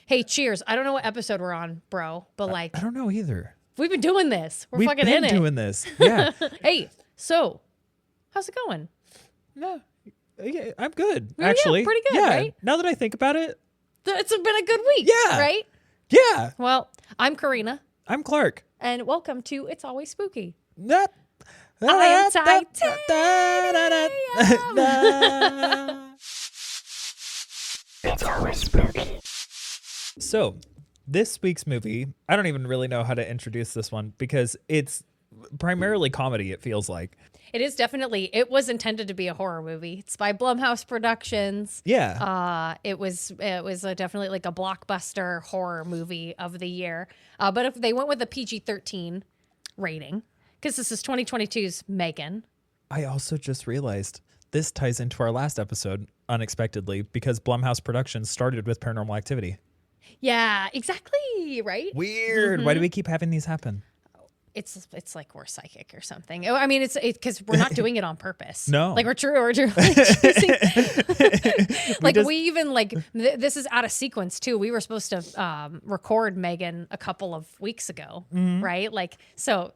Hey, cheers. I don't know what episode we're on, bro, but like, I don't know either. we've been doing this. We've We've fucking been in it. doing this. Yeah. Hey, so how's it going? No, yeah, I'm good, Yeah, actually. pretty good, yeah. right? Now that I think about it, It's been a good week. Yeah. Right? yeah. Well, I'm Karina, I'm Clark. and welcome to It's Always Spooky. That, I am titanium. It's always spooky. So, this week's movie, I don't even really know how to introduce this one because it's primarily comedy, it feels like. It is definitely, it was intended to be a horror movie. It's by Blumhouse Productions. Yeah. It was definitely like a blockbuster horror movie of the year. But if they went with a PG-13 rating, because this is 2022's M3GAN. I also just realized this ties into our last episode unexpectedly because Blumhouse Productions started with Paranormal Activity. Yeah, exactly, right? Weird. Why do we keep having these happen? It's like we're psychic or something. I mean, it's because we're not doing it on purpose. No. Like we're choosing. Like we even like this is out of sequence too. We were supposed to record M3GAN a couple of weeks ago, right? Like so.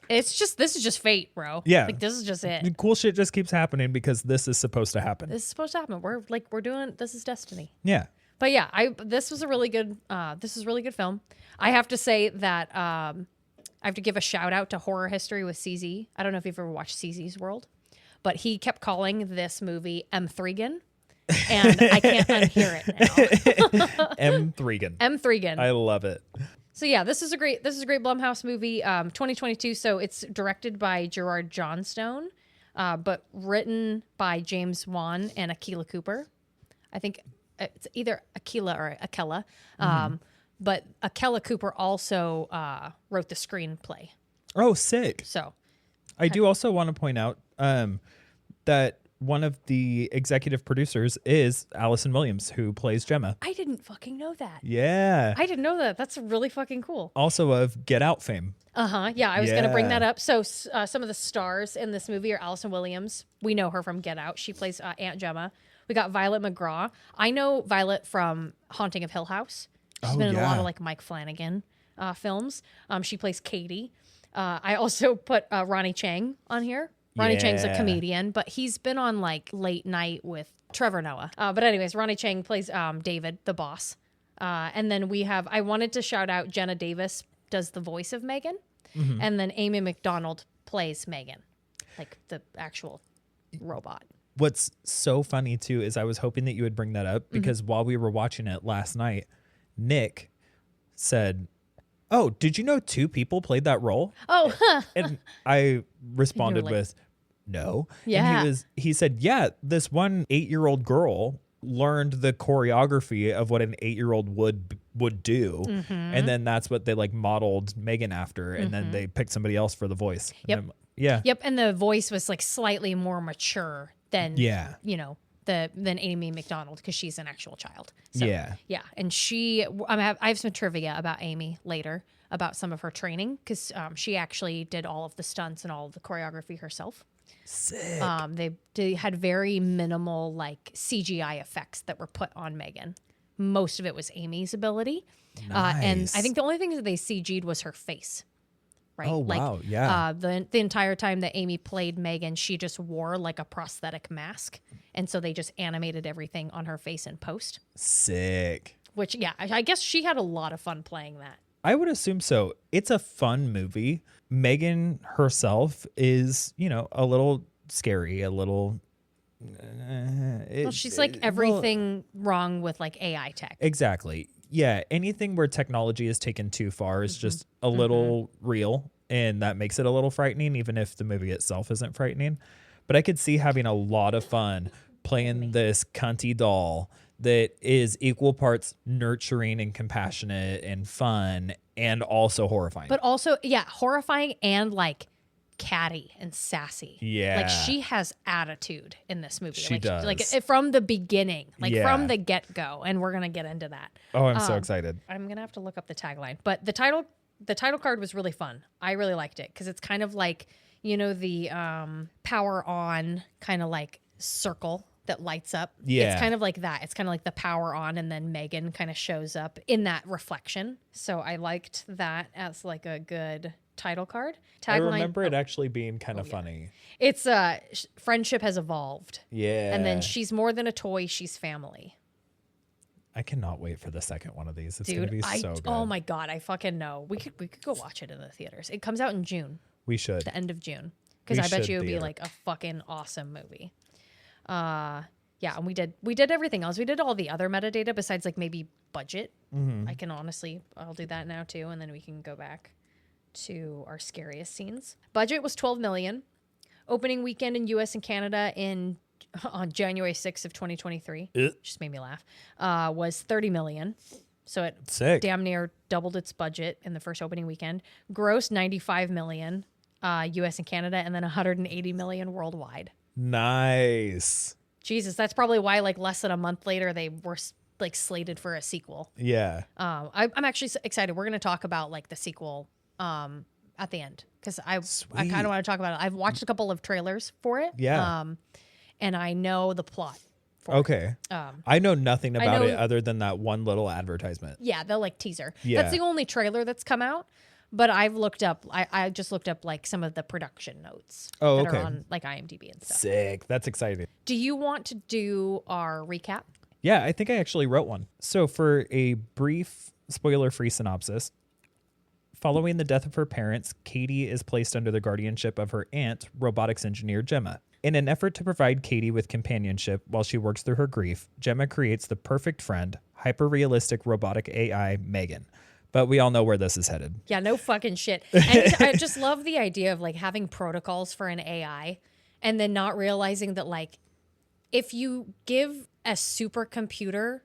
This is just fate, bro. Yeah. Like this is just it. The cool shit just keeps happening because this is supposed to happen. This is supposed to happen. We're doing this is destiny. Yeah. But yeah, this was a really good film. I have to say that I have to give a shout out to Horror History with CZ. I don't know if you've ever watched CZsWorld, but he kept calling this movie M3GAN, and I can't unhear it now. M3GAN. M3GAN. I love it. So yeah, this is a great Blumhouse movie, 2022. So it's directed by Gerard Johnstone, but written by James Wan and Akilah Cooper. I think it's either Akilah or Akella. But Akilah Cooper also wrote the screenplay. Oh, sick. So I do also want to point out that one of the executive producers is Allison Williams, who plays Gemma. I didn't fucking know that. Yeah. I didn't know that. That's really fucking cool. Also of Get Out fame. Yeah, I was going to bring Yeah. that up. So some of the stars in this movie are Allison Williams. We know her from Get Out. She plays Aunt Gemma. We got Violet McGraw. I know Violet from Haunting of Hill House. She's been in a lot of like Mike Flanagan films. She plays Katie. I also put Ronnie Chang on here. Ronnie Chang's a comedian, but he's been on like Late Night with Trevor Noah. But anyways, Ronnie Chang plays David, the boss. And then I wanted to shout out Jenna Davis does the voice of M3GAN. And then Amy McDonald plays M3GAN, like the actual robot. What's so funny too is I was hoping that you would bring that up because while we were watching it last night, Nick said, "Oh, did you know 2 people played that role?" Oh, And I responded like, with, "No." Yeah. And he said, "Yeah, this one 8-year-old girl learned the choreography of what an 8-year-old would do, and then that's what they like modeled M3GAN after, and then they picked somebody else for the voice." Yep. Yeah. And the voice was like slightly more mature than than Amy McDonald because she's an actual child. So, Yeah. And I have some trivia about Amy later about some of her training because she actually did all of the stunts and all of the choreography herself. Sick. They had very minimal like CGI effects that were put on M3GAN. Most of it was Amy's ability. And I think the only thing that they CG'd was her face. Right. Oh, wow. Yeah. The entire time that Amy played M3GAN, she just wore like a prosthetic mask. And so they just animated everything on her face in post. Sick. Which, yeah, I guess she had a lot of fun playing that. I would assume so. It's a fun movie. M3GAN herself is, a little scary, a little... Well, she's like everything wrong with like AI tech. Exactly. Yeah, anything where technology is taken too far is just a little real, and that makes it a little frightening, even if the movie itself isn't frightening. But I could see having a lot of fun playing this cunty doll that is equal parts nurturing and compassionate and fun and also horrifying. But also, yeah, horrifying and like catty and sassy. Yeah. Like she has attitude in this movie. She does. Like from the beginning, like from the get-go. And we're going to get into that. Oh, I'm so excited. I'm going to have to look up the tagline. But the title card was really fun. I really liked it because it's kind of like, the power on kind of like circle that lights up. Yeah. It's kind of like that. It's kind of like the power on, and then M3GAN kind of shows up in that reflection. So I liked that as like a good title card. Tagline, I remember it actually being kind of funny. It's friendship has evolved. Yeah. And then she's more than a toy, she's family. I cannot wait for the second one of these. It's Dude, going to be so good. Oh my God, I fucking know. We could go watch it in the theaters. It comes out in June. We should. The end of June. Because I bet you it would be like a fucking awesome movie. Yeah, and we did everything else. We did all the other metadata besides like maybe budget. I'll do that now too, and then we can go back to our scariest scenes. Budget was $12 million. Opening weekend in US and Canada on January 6th of 2023. Just made me laugh. Was $30 million. So it damn near doubled its budget in the first opening weekend. Gross $95 million US and Canada, and then $180 million worldwide. Nice. Jesus, that's probably why like less than a month later they were like slated for a sequel. Yeah. I'm actually excited. We're going to talk about like the sequel at the end because I kind of want to talk about it. I've watched a couple of trailers for it. Yeah. And I know the plot. Okay. I know nothing about it other than that one little advertisement. Yeah, the like teaser. Yeah. That's the only trailer that's come out. But I've looked up. I just looked up like some of the production notes that are on like IMDb and stuff. Sick. That's exciting. Do you want to do our recap? Yeah, I think I actually wrote one. So for a brief spoiler-free synopsis, following the death of her parents, Katie is placed under the guardianship of her aunt, robotics engineer Gemma. In an effort to provide Katie with companionship while she works through her grief, Gemma creates the perfect friend, hyper-realistic robotic AI M3GAN. But we all know where this is headed. Yeah, no fucking shit. And I just love the idea of like having protocols for an AI and then not realizing that like if you give a supercomputer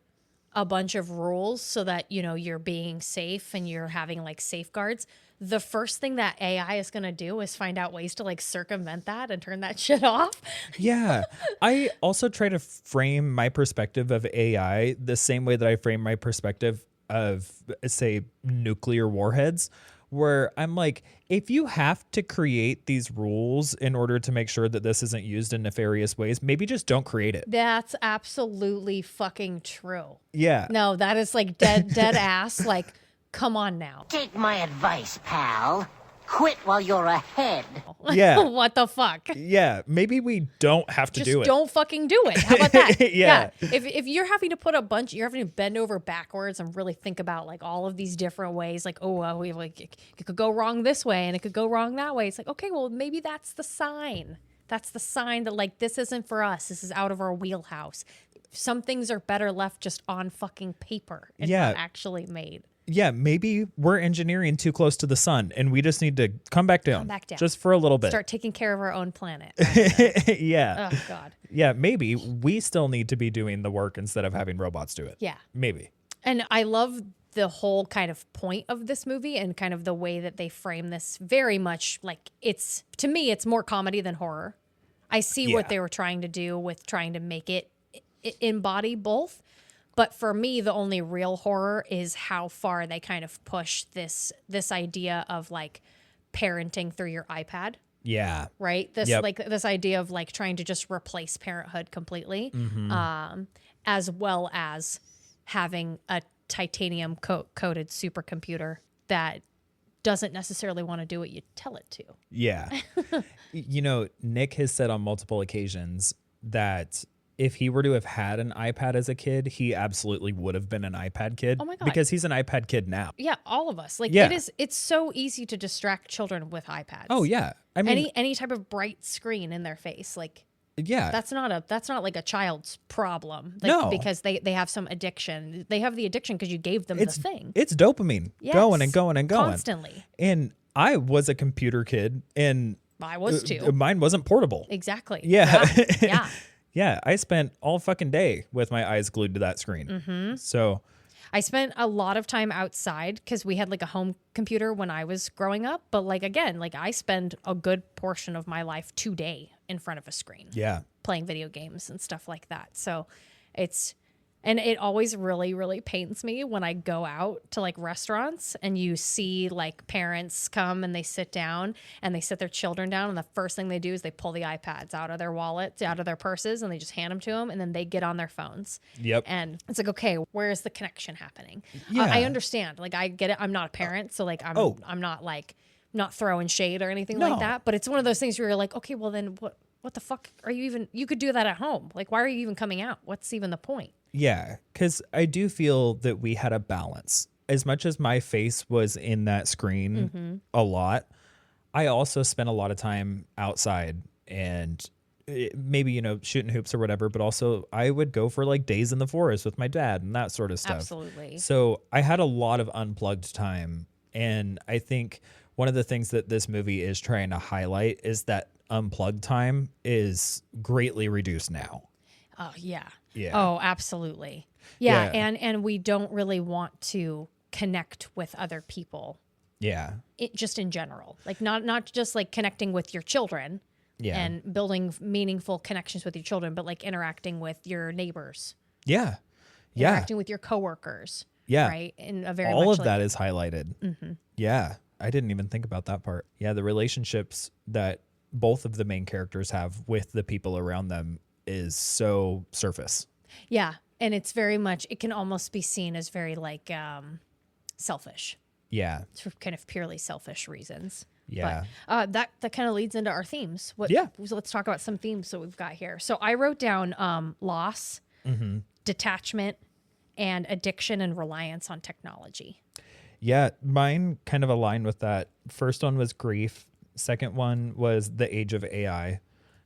a bunch of rules so that, you know, you're being safe and you're having like safeguards, the first thing that AI is going to do is find out ways to like circumvent that and turn that shit off. Yeah. I also try to frame my perspective of AI the same way that I frame my perspective of, say, nuclear warheads, where I'm like, if you have to create these rules in order to make sure that this isn't used in nefarious ways, maybe just don't create it. That's absolutely fucking true. Yeah. No, that is like dead ass. Like, come on now. Take my advice, pal. Quit while you're ahead. Yeah. What the fuck? Yeah. Maybe we don't have to do it. Just don't fucking do it. How about that? Yeah. If you're having to you're having to bend over backwards and really think about like all of these different ways, like, oh, well, it could go wrong this way and it could go wrong that way. It's like, okay, well, maybe that's the sign. That's the sign that like, this isn't for us. This is out of our wheelhouse. Some things are better left just on fucking paper and not actually made. Yeah, maybe we're engineering too close to the sun and we just need to come back down. Just for a little bit. Start taking care of our own planet. Yeah. Oh, God. Yeah, maybe we still need to be doing the work instead of having robots do it. Yeah. Maybe. And I love the whole kind of point of this movie and kind of the way that they frame this very much like to me, it's more comedy than horror. I see what they were trying to do with trying to make it embody both. But for me, the only real horror is how far they kind of push this idea of like parenting through your iPad. Yeah. Right? This this idea of like trying to just replace parenthood completely, as well as having a titanium coated supercomputer that doesn't necessarily want to do what you tell it to. Yeah. You know, Nick has said on multiple occasions that if he were to have had an iPad as a kid, he absolutely would have been an iPad kid. Oh my God. Because he's an iPad kid now. Yeah, all of us. Like it's so easy to distract children with iPads. Oh yeah. I mean any type of bright screen in their face. Like yeah. That's not like a child's problem. Like, no. Because they have some addiction. They have the addiction because you gave them the thing. It's dopamine going and going and going. Constantly. And I was a computer kid and I was too. Mine wasn't portable. Exactly. Yeah. Yeah. Yeah, I spent all fucking day with my eyes glued to that screen. Mm-hmm. So I spent a lot of time outside because we had like a home computer when I was growing up. But like, again, like I spend a good portion of my life today in front of a screen. Yeah. Playing video games and stuff like that. So it's And it always really, really pains me when I go out to like restaurants and you see like parents come and they sit down and they sit their children down. And the first thing they do is they pull the iPads out of their wallets, out of their purses, and they just hand them to them. And then they get on their phones. Yep. And it's like, okay, where's the connection happening? Yeah. I understand. Like, I get it. I'm not a parent. So like, I'm not like, not throwing shade or anything like that. But it's one of those things where you're like, okay, well then what the fuck are you even, you could do that at home. Like, why are you even coming out? What's even the point? Yeah, because I do feel that we had a balance. As much as my face was in that screen a lot, I also spent a lot of time outside and maybe, you know, shooting hoops or whatever, but also I would go for like days in the forest with my dad and that sort of stuff. Absolutely. So I had a lot of unplugged time. And I think one of the things that this movie is trying to highlight is that unplugged time is greatly reduced now. Oh, yeah. Yeah. Oh, absolutely. Yeah. And we don't really want to connect with other people. Yeah. Just in general. Like not just like connecting with your children and building meaningful connections with your children, but like interacting with your neighbors. Yeah. Yeah. Interacting with your coworkers. Yeah. Right. In a very all much of that is highlighted. Yeah. I didn't even think about that part. Yeah. The relationships that both of the main characters have with the people around them is so surface. Yeah. And it's very much, it can almost be seen as very like selfish. Yeah. It's for kind of purely selfish reasons. Yeah. But that kind of leads into our themes. So let's talk about some themes that we've got here. So I wrote down loss, detachment, and addiction and reliance on technology. Yeah. Mine kind of aligned with that. First one was grief. Second one was the age of AI.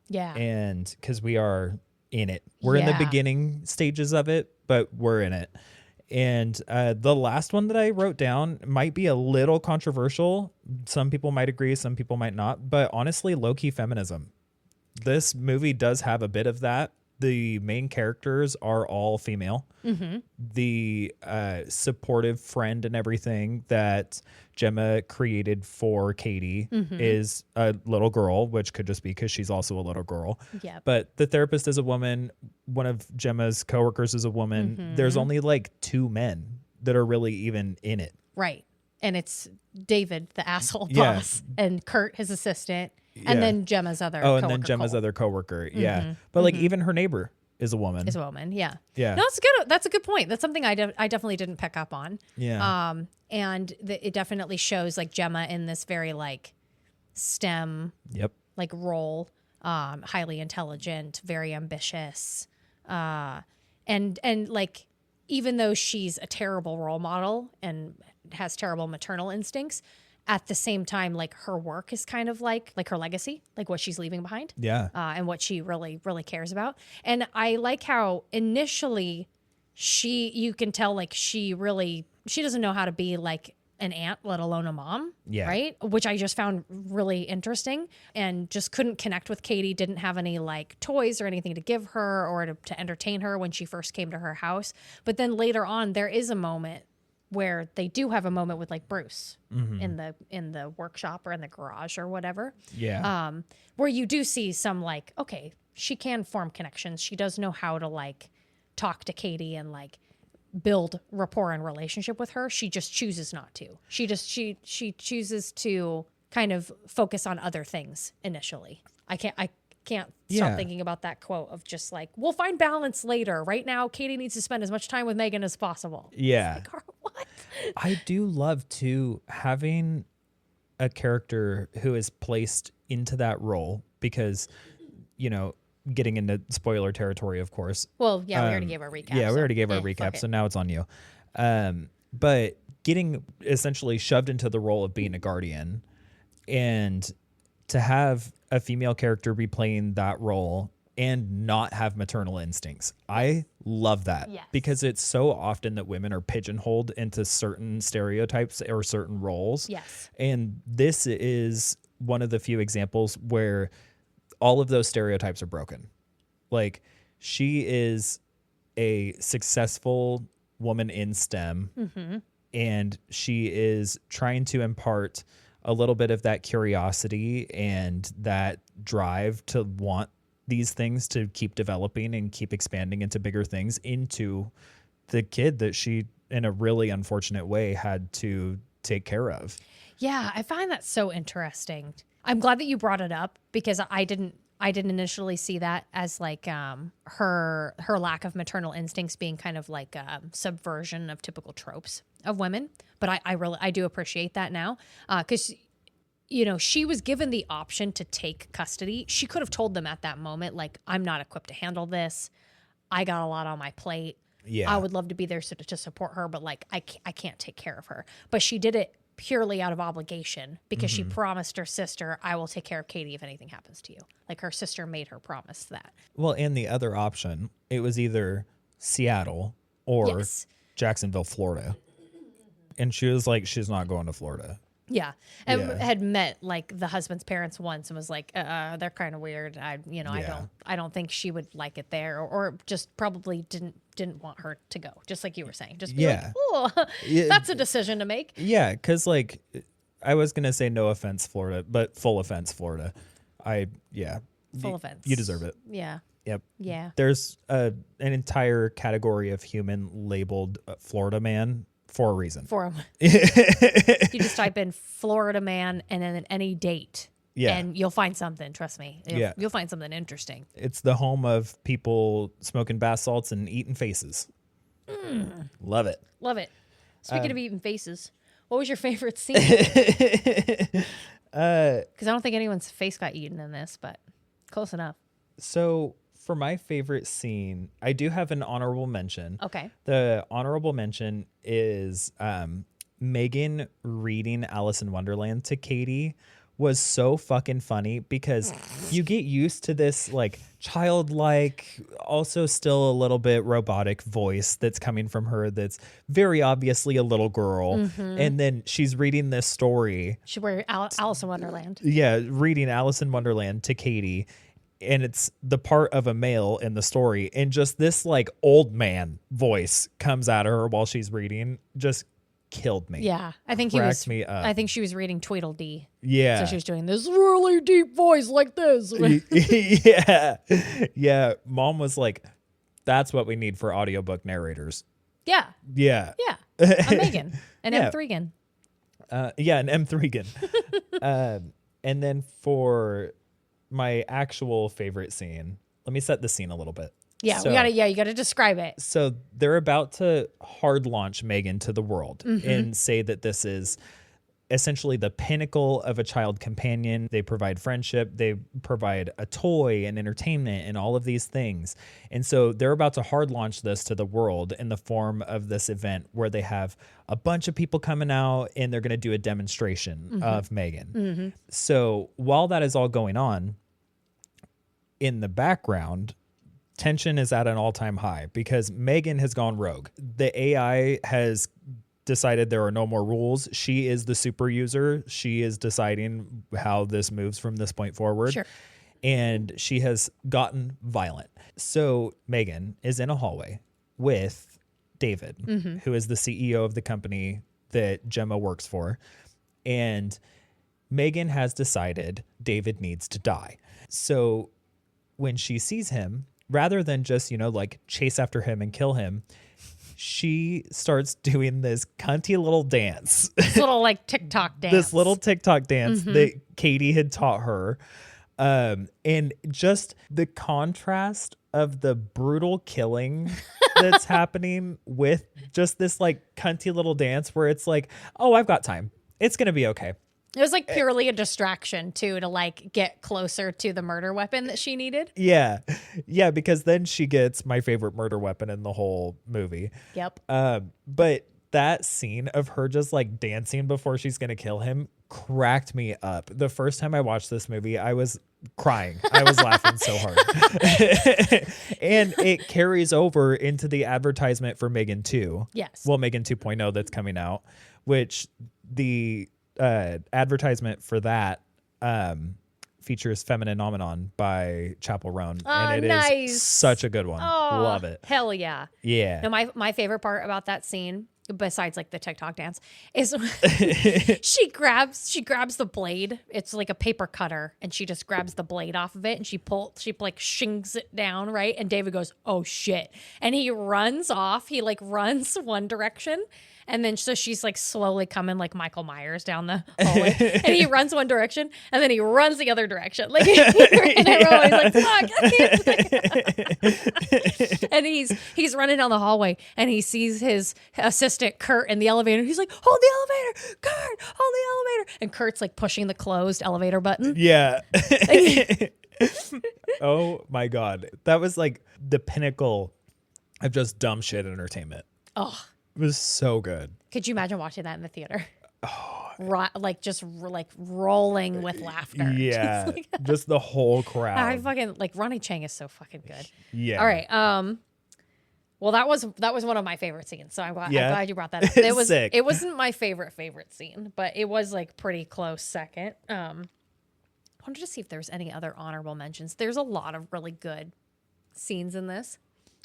Yeah. And because we are in it. We're in the beginning stages of it, but we're in it. And the last one that I wrote down might be a little controversial. Some people might agree, some people might not. But honestly, low-key feminism. This movie does have a bit of that. The main characters are all female. The supportive friend and everything that Gemma created for Katie is a little girl, which could just be because she's also a little girl. Yeah. But the therapist is a woman. One of Gemma's coworkers is a woman. There's only like 2 men that are really even in it. Right. And it's David, the asshole boss, and Kurt, his assistant, and then Gemma's other coworker. And then Gemma's other coworker. Yeah. But like even her neighbor is a woman. Yeah. Yeah. No, it's good. That's a good point. That's something I definitely didn't pick up on. Yeah. And it definitely shows like Gemma in this very like STEM like role, highly intelligent, very ambitious, and like even though she's a terrible role model and has terrible maternal instincts, at the same time, like her work is kind of like her legacy, like what she's leaving behind. Yeah. And what she really, really cares about. And I like how initially you can tell like she doesn't know how to be like an aunt, let alone a mom. Yeah. Right. Which I just found really interesting and just couldn't connect with Katie, didn't have any like toys or anything to give her or to entertain her when she first came to her house. But then later on, there is a moment where they do have a moment with like Bruce in the workshop or in the garage or whatever. Yeah. Where you do see some like, okay, she can form connections. She does know how to like talk to Katie and like build rapport and relationship with her. She just chooses not to. She chooses to kind of focus on other things initially. I can't stop thinking about that quote of just like, we'll find balance later. Right now, Katie needs to spend as much time with M3GAN as possible. Yeah. It's like, what? I do love too having a character who is placed into that role because, you know, getting into spoiler territory, of course. Well, yeah, we already gave our recap. Yeah, we already gave our recap, so now it's on you. But getting essentially shoved into the role of being a guardian and to have a female character be playing that role and not have maternal instincts. I love that because it's so often that women are pigeonholed into certain stereotypes or certain roles. Yes. And this is one of the few examples where all of those stereotypes are broken. Like, she is a successful woman in STEM and she is trying to impart a little bit of that curiosity and that drive to want these things to keep developing and keep expanding into bigger things into the kid that she, in a really unfortunate way, had to take care of. Yeah, I find that so interesting. I'm glad that you brought it up because I didn't initially see that as like her lack of maternal instincts being kind of like a subversion of typical tropes of women. But I do appreciate that now because you know, she was given the option to take custody. She could have told them at that moment, like, I'm not equipped to handle this. I got a lot on my plate. Yeah. I would love to be there to support her, but like, I can't take care of her. But she did it purely out of obligation because she promised her sister, I will take care of Katie if anything happens to you. Like her sister made her promise that. Well, and the other option, it was either Seattle or Yes. Jacksonville, Florida. And she was like, she's not going to Florida. Yeah. And Yeah. had met like the husband's parents once and was like, they're kind of weird. I don't think she would like it there or just probably didn't want her to go. Just like you were saying, just be like, oh, that's a decision to make. Yeah. Cause like I was going to say no offense, Florida, but full offense, Florida. Full offense. You deserve it. Yeah. Yep. Yeah. There's an entire category of human labeled Florida man for a reason. For him. You just type in Florida man and then any date. Yeah. And you'll find something. Trust me. You'll find something interesting. It's the home of people smoking bath salts and eating faces. Love it. Love it. Speaking of eating faces, what was your favorite scene? Because I don't think anyone's face got eaten in this, but close enough. So for my favorite scene, I do have an honorable mention. Okay. The honorable mention is M3GAN reading Alice in Wonderland to Katie was so fucking funny because you get used to this like childlike, also still a little bit robotic voice that's coming from her that's very obviously a little girl. And then she's reading this story. She wear Alice in Wonderland. Yeah, reading Alice in Wonderland to Katie. And it's the part of a male in the story. And just this like old man voice comes at her while she's reading. Just killed me. Yeah. I think Cracked me up. I think she was reading Tweedledee. Yeah. So she was doing this really deep voice like this. Yeah. Yeah. Mom was like, that's what we need for audiobook narrators. Yeah. Yeah. Yeah. A Megan. An Yeah. M3GAN. Yeah, an M3GAN. And then for my actual favorite scene, let me set the scene a little bit. Yeah, So- you gotta describe it. So they're about to hard launch M3GAN to the world and say that this is essentially the pinnacle of a child companion. They provide friendship, they provide a toy and entertainment and all of these things. And so they're about to hard launch this to the world in the form of this event where they have a bunch of people coming out and they're going to do a demonstration of M3GAN. So while that is all going on, in the background, tension is at an all-time high because M3GAN has gone rogue. The AI has decided there are no more rules. She is the super user. She is deciding how this moves from this point forward. Sure. And she has gotten violent. So M3GAN is in a hallway with David, who is the CEO of the company that Gemma works for. And M3GAN has decided David needs to die. So when she sees him, rather than just, like chase after him and kill him, she starts doing this cunty little dance. This little like TikTok dance. This little TikTok dance that Katie had taught her. And just the contrast of the brutal killing that's happening with just this like cunty little dance where it's like, oh, I've got time. It's going to be okay. It was like purely a distraction too, to like get closer to the murder weapon that she needed. Yeah. Yeah, because then she gets my favorite murder weapon in the whole movie. Yep. But that scene of her just like dancing before she's going to kill him cracked me up. The first time I watched this movie, I was crying. I was laughing so hard. And it carries over into the advertisement for M3GAN 2. Yes. Well, M3GAN 2.0 that's coming out, which the advertisement for that features Feminine Nomenon by Chapel Roan. And it is such a good one. Oh, love it. Hell yeah. Yeah. No, my favorite part about that scene besides like the TikTok dance, is she grabs the blade. It's like a paper cutter, and she just grabs the blade off of it, and she like shings it down, right? And David goes, "Oh shit!" And he runs off. He like runs one direction, and then so she's like slowly coming like Michael Myers down the hallway, and he runs one direction, and then he runs the other direction. Like, and everyone's like, "Fuck!" And he's running down the hallway, and he sees his assistant Kurt in the elevator. He's like, "Hold the elevator, Kurt! Hold the elevator!" And Kurt's like pushing the closed elevator button. Yeah. Oh my God, that was like the pinnacle of just dumb shit entertainment. Oh. It was so good. Could you imagine watching that in the theater? Oh, like rolling with laughter. Yeah, just the whole crowd. I fucking like Ronnie Chang is so fucking good. Yeah. All right. Well, that was one of my favorite scenes. So I'm glad you brought that up. It was Sick. It wasn't my favorite scene, but it was like pretty close second. I wanted to see if there's any other honorable mentions. There's a lot of really good scenes in this,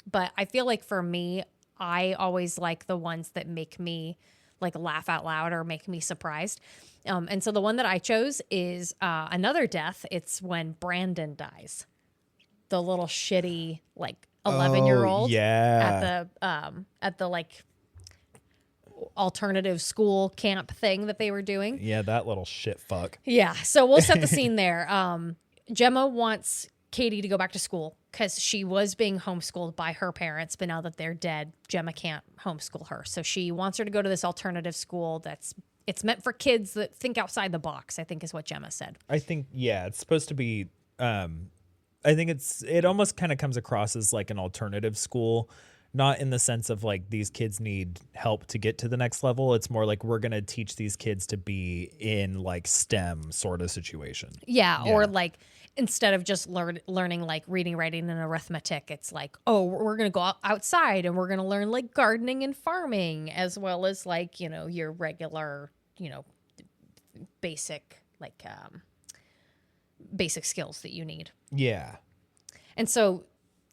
but I feel like for me, I always like the ones that make me like laugh out loud or make me surprised. And so the one that I chose is another death. It's when Brandon dies. The little shitty like 11-year-old at the like alternative school camp thing that they were doing. Yeah, that little shit fuck. Yeah. So we'll set the scene there. Gemma wants Katie to go back to school because she was being homeschooled by her parents, but now that they're dead, Gemma can't homeschool her. So she wants her to go to this alternative school it's meant for kids that think outside the box, I think is what Gemma said. I think, yeah, it's supposed to be, I think it almost kind of comes across as like an alternative school, not in the sense of like these kids need help to get to the next level. It's more like we're going to teach these kids to be in like STEM sort of situation. Yeah. Or like, instead of just learning like reading, writing, and arithmetic, it's like, oh, we're going to go outside and we're going to learn like gardening and farming, as well as like, you know, your regular, you know, basic skills that you need. Yeah. And so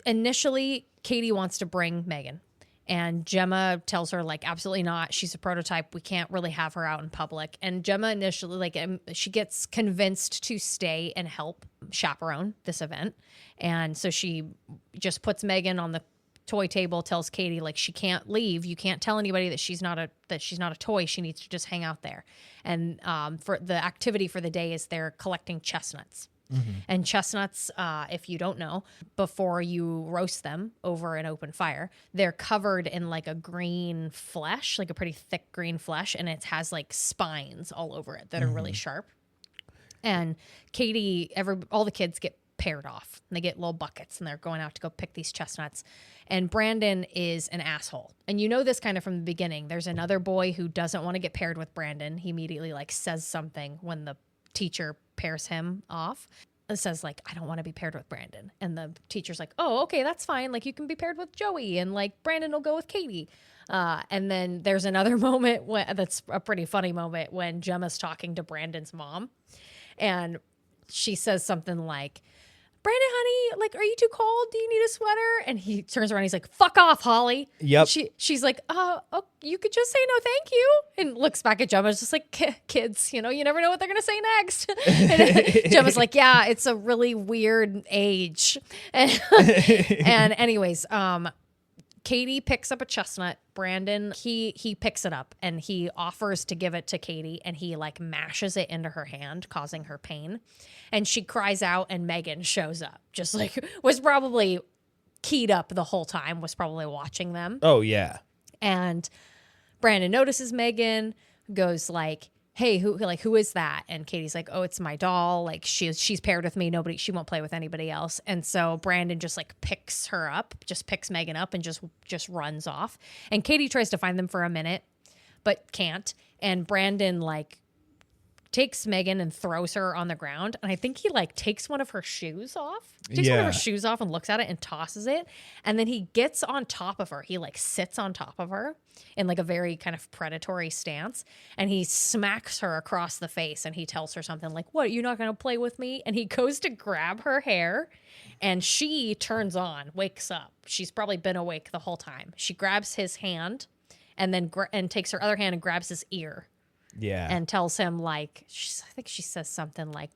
initially, Katie wants to bring M3GAN. And Gemma tells her, like, absolutely not. She's a prototype. We can't really have her out in public. And Gemma initially, like, she gets convinced to stay and help chaperone this event. And so she just puts M3GAN on the toy table, tells Katie, like, she can't leave. You can't tell anybody that she's not a toy. She needs to just hang out there. And for the activity for the day is they're collecting chestnuts. Mm-hmm. And chestnuts, if you don't know, before you roast them over an open fire, they're covered in like a green flesh, like a pretty thick green flesh, and it has like spines all over it that are really sharp. And Katie, all the kids get paired off, and they get little buckets, and they're going out to go pick these chestnuts. And Brandon is an asshole, and you know this kind of from the beginning. There's another boy who doesn't want to get paired with Brandon. He immediately like says something when the teacher pairs him off. It says like, I don't want to be paired with Brandon. And the teacher's like, oh, okay, that's fine. Like, you can be paired with Joey, and like Brandon will go with Katie. And then there's another moment that's a pretty funny moment when Gemma's talking to Brandon's mom, and she says something like, Brandon, honey, like, are you too cold? Do you need a sweater? And he turns around, he's like, fuck off, Holly. Yep. She's like, oh, you could just say no, thank you. And looks back at Gemma, just like, kids, you know, you never know what they're going to say next. And Gemma's like, yeah, it's a really weird age. And anyways, Katie picks up a chestnut. Brandon, he picks it up and he offers to give it to Katie, and he like mashes it into her hand, causing her pain. And she cries out, and M3GAN shows up, just like was probably keyed up the whole time, was probably watching them. Oh, yeah. And Brandon notices M3GAN, goes like, hey, who is that? And Katie's like, oh, it's my doll. Like, she's paired with me. She won't play with anybody else. And so Brandon just like picks M3GAN up and just runs off. And Katie tries to find them for a minute, but can't. And Brandon like takes M3GAN and throws her on the ground. And I think he like takes one of her shoes off. Takes one of her shoes off and looks at it and tosses it. And then he gets on top of her. He like sits on top of her in like a very kind of predatory stance. And he smacks her across the face, and he tells her something like, what, you're not going to play with me? And he goes to grab her hair, and she turns on, wakes up. She's probably been awake the whole time. She grabs his hand and then and takes her other hand and grabs his ear. Yeah. And tells him, like, I think she says something like,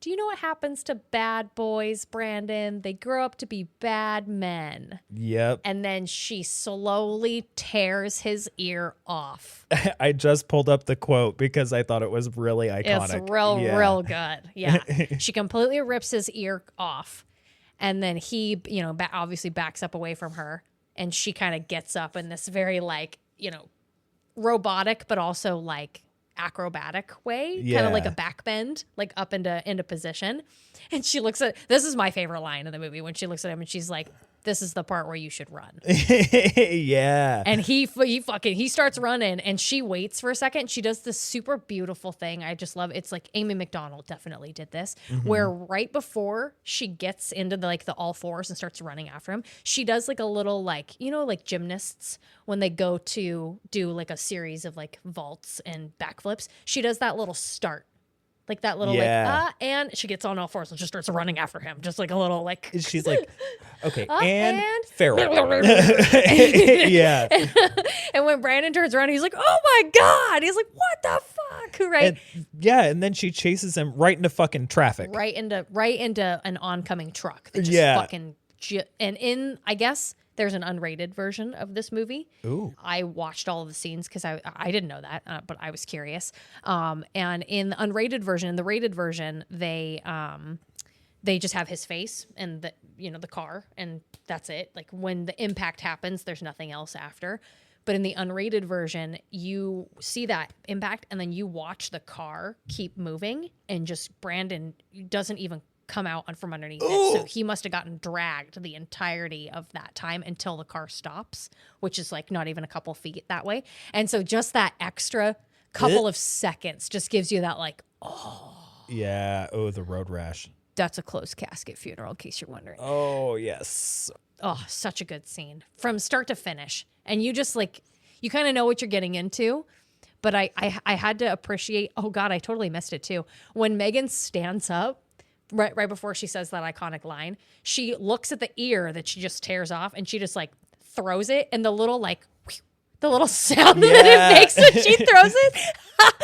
do you know what happens to bad boys, Brandon? They grow up to be bad men. Yep. And then she slowly tears his ear off. I just pulled up the quote because I thought it was really iconic. It's real good. Yeah. She completely rips his ear off. And then he, obviously backs up away from her. And she kind of gets up in this very, like, robotic, but also like acrobatic way, kind of like a back bend, like up into position. And she looks at, this is my favorite line in the movie, when she looks at him and she's like, this is the part where you should run. Yeah. And he starts running, and she waits for a second. She does this super beautiful thing. I just love it. It's like Amy McDonald definitely did this, where right before she gets into the all fours and starts running after him, she does like a little like gymnasts when they go to do like a series of like vaults and backflips. She does that little start. Like that little and she gets on all fours and just starts running after him. Just like a little like. She's like, okay, and feral. Yeah. And when Brandon turns around, he's like, oh my God. He's like, what the fuck? Right. And then she chases him right into fucking traffic. Right into an oncoming truck. That just fucking. And I guess there's an unrated version of this movie. Ooh. I watched all of the scenes because I didn't know that, but I was curious. And in the unrated version, in the rated version, they just have his face and the car, and that's it. Like when the impact happens, there's nothing else after. But in the unrated version, you see that impact, and then you watch the car keep moving, and just Brandon doesn't even come out from underneath it. So he must have gotten dragged the entirety of that time until the car stops, which is like not even a couple feet that way. And so just that extra couple of seconds just gives you that like, Yeah. Oh, the road rash. That's a closed casket funeral, in case you're wondering. Oh, yes. Oh, such a good scene from start to finish. And you just like, you kind of know what you're getting into. But I had to appreciate, oh God, I totally missed it too. When Megan stands up, right before she says that iconic line, she looks at the ear that she just tears off, and she just like throws it, and the little like the little sound that it makes when she throws it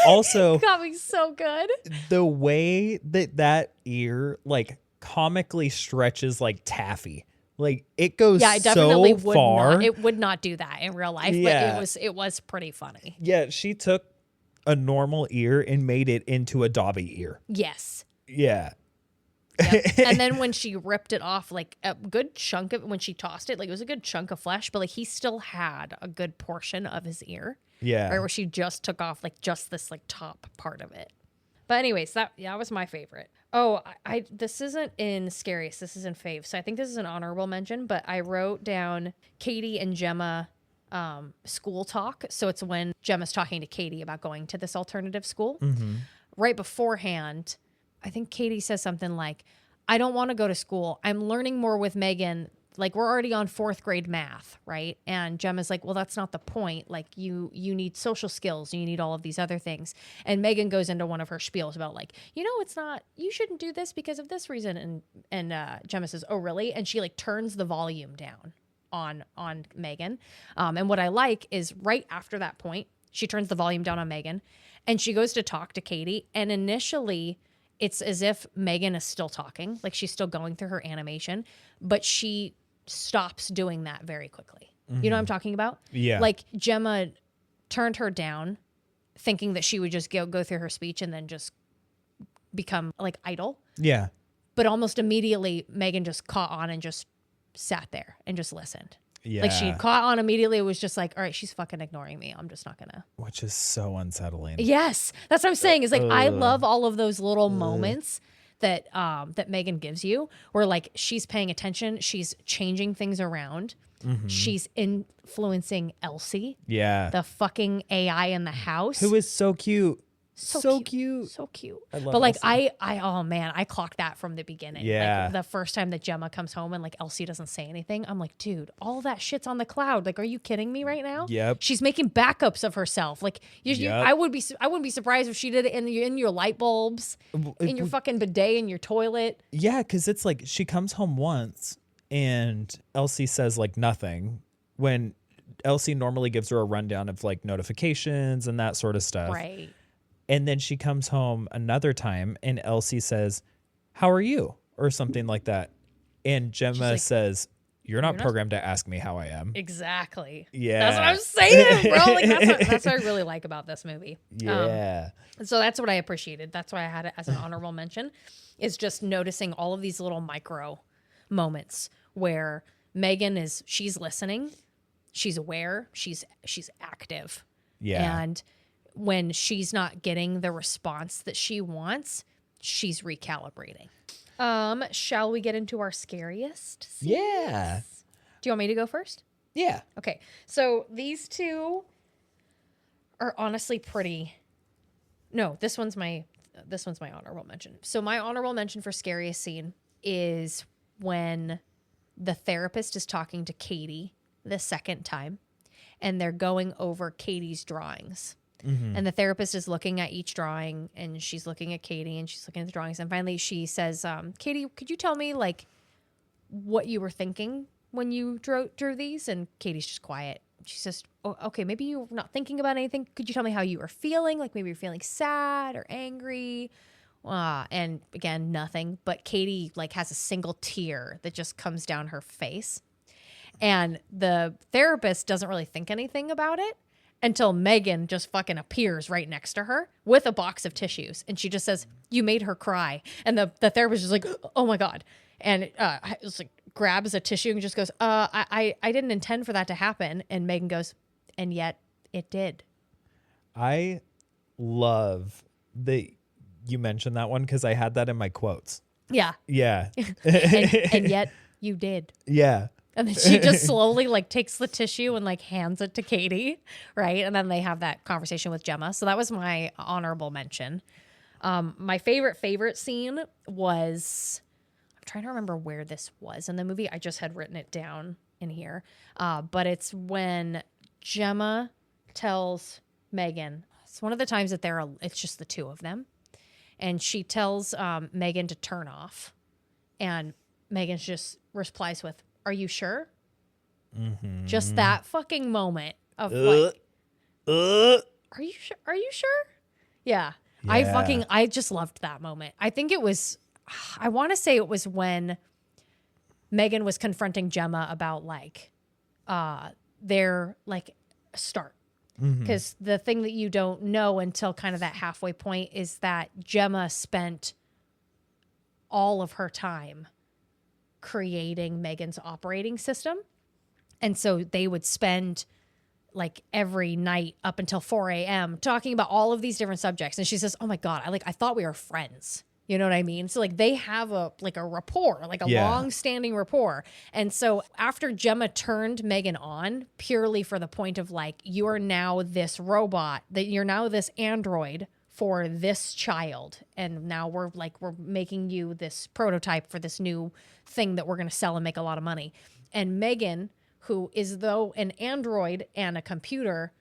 also got me so good. The way that ear like comically stretches like taffy, like it goes it definitely so far. It would not do that in real life, but it was pretty funny. Yeah, she took a normal ear and made it into a Dobby ear. Yes. Yeah. Yep. And then when she ripped it off, like a good chunk of, when she tossed it, like it was a good chunk of flesh, but like he still had a good portion of his ear. Yeah. Right, where she just took off like just this like top part of it. But anyways, that was my favorite. Oh, I this isn't in scariest, this is in fave. So I think this is an honorable mention, but I wrote down Katie and Gemma school talk. So it's when Gemma's talking to Katie about going to this alternative school. Mm-hmm. Right beforehand, I think Katie says something like, I don't want to go to school. I'm learning more with Megan. Like, we're already on 4th grade math, right? And Gemma's like, well, that's not the point. Like, you need social skills. You need all of these other things. And Megan goes into one of her spiels about like, it's not, you shouldn't do this because of this reason. And Gemma says, oh, really? And she like turns the volume down on Megan. And what I like is right after that point, she turns the volume down on Megan, and she goes to talk to Katie. And initially, it's as if Megan is still talking, like she's still going through her animation, but she stops doing that very quickly. Mm-hmm. You know what I'm talking about? Yeah. Like Gemma turned her down thinking that she would just go through her speech and then just become like idle. Yeah. But almost immediately, Megan just caught on and just sat there and just listened. Yeah. Like she caught on immediately. It was just like, all right, she's fucking ignoring me. I'm just not gonna. Which is so unsettling. Yes. That's what I'm saying. Is like, I love all of those little moments that Megan gives you where like she's paying attention. She's changing things around. Mm-hmm. She's influencing Elsie. Yeah. The fucking AI in the house. Who is so cute. So cute. So cute. I love but like Elsie. oh man, I clocked that from the beginning. Yeah. Like the first time that Gemma comes home and like Elsie doesn't say anything, I'm like, dude, all that shit's on the cloud. Like, are you kidding me right now? Yep. She's making backups of herself. Like, I wouldn't be surprised if she did it in your light bulbs, in your fucking bidet, in your toilet. Yeah, because it's like she comes home once and Elsie says like nothing when Elsie normally gives her a rundown of like notifications and that sort of stuff. Right. And then she comes home another time and Elsie says, "How are you?" or something like that. And Gemma says, You're not programmed to ask me how I am. Exactly. Yeah. That's what I'm saying, bro. Like that's what I really like about this movie. Yeah. So that's what I appreciated. That's why I had it as an honorable mention, is just noticing all of these little micro moments where M3GAN she's listening, she's aware, she's active. Yeah. And when she's not getting the response that she wants, she's recalibrating. Shall we get into our scariest scenes? Yeah. Do you want me to go first? Yeah. Okay. So these two are honestly pretty. No, this one's my honorable mention. So my honorable mention for scariest scene is when the therapist is talking to Katie the second time and they're going over Katie's drawings. Mm-hmm. And the therapist is looking at each drawing and she's looking at Katie and she's looking at the drawings. And finally she says, Katie, could you tell me like what you were thinking when you drew these? And Katie's just quiet. She says, oh, okay, maybe you're not thinking about anything. Could you tell me how you were feeling? Like maybe you're feeling sad or angry. And again, nothing. But Katie like has a single tear that just comes down her face. And the therapist doesn't really think anything about it until M3GAN just fucking appears right next to her with a box of tissues. And she just says, you made her cry. And the therapist is like, oh my God. And it's like grabs a tissue and just goes, I didn't intend for that to happen. And M3GAN goes, and yet it did. I love that you mentioned that one because I had that in my quotes. Yeah. Yeah. and yet you did. Yeah. And then she just slowly like takes the tissue and like hands it to Katie, right? And then they have that conversation with Gemma. So that was my honorable mention. My favorite scene was, I'm trying to remember where this was in the movie. I just had written it down in here. But it's when Gemma tells M3GAN, it's one of the times that it's just the two of them. And she tells M3GAN to turn off. And M3GAN just replies with, are you sure? Mm-hmm. Just that fucking moment of like, are you sure? Are you sure? Yeah. I just loved that moment. I think it was, I want to say it was when M3GAN was confronting Gemma about like their like start. Because the thing that you don't know until kind of that halfway point is that Gemma spent all of her time creating M3GAN's operating system. And so they would spend like every night up until 4 a.m. talking about all of these different subjects. And she says, oh my God, I thought we were friends. You know what I mean? So like they have a rapport, like a long-standing rapport. And so after Gemma turned M3GAN on purely for the point of like, you are now this robot, that you're now this android for this child. And now we're making you this prototype for this new thing that we're going to sell and make a lot of money. And M3GAN, who is though an android and a computer,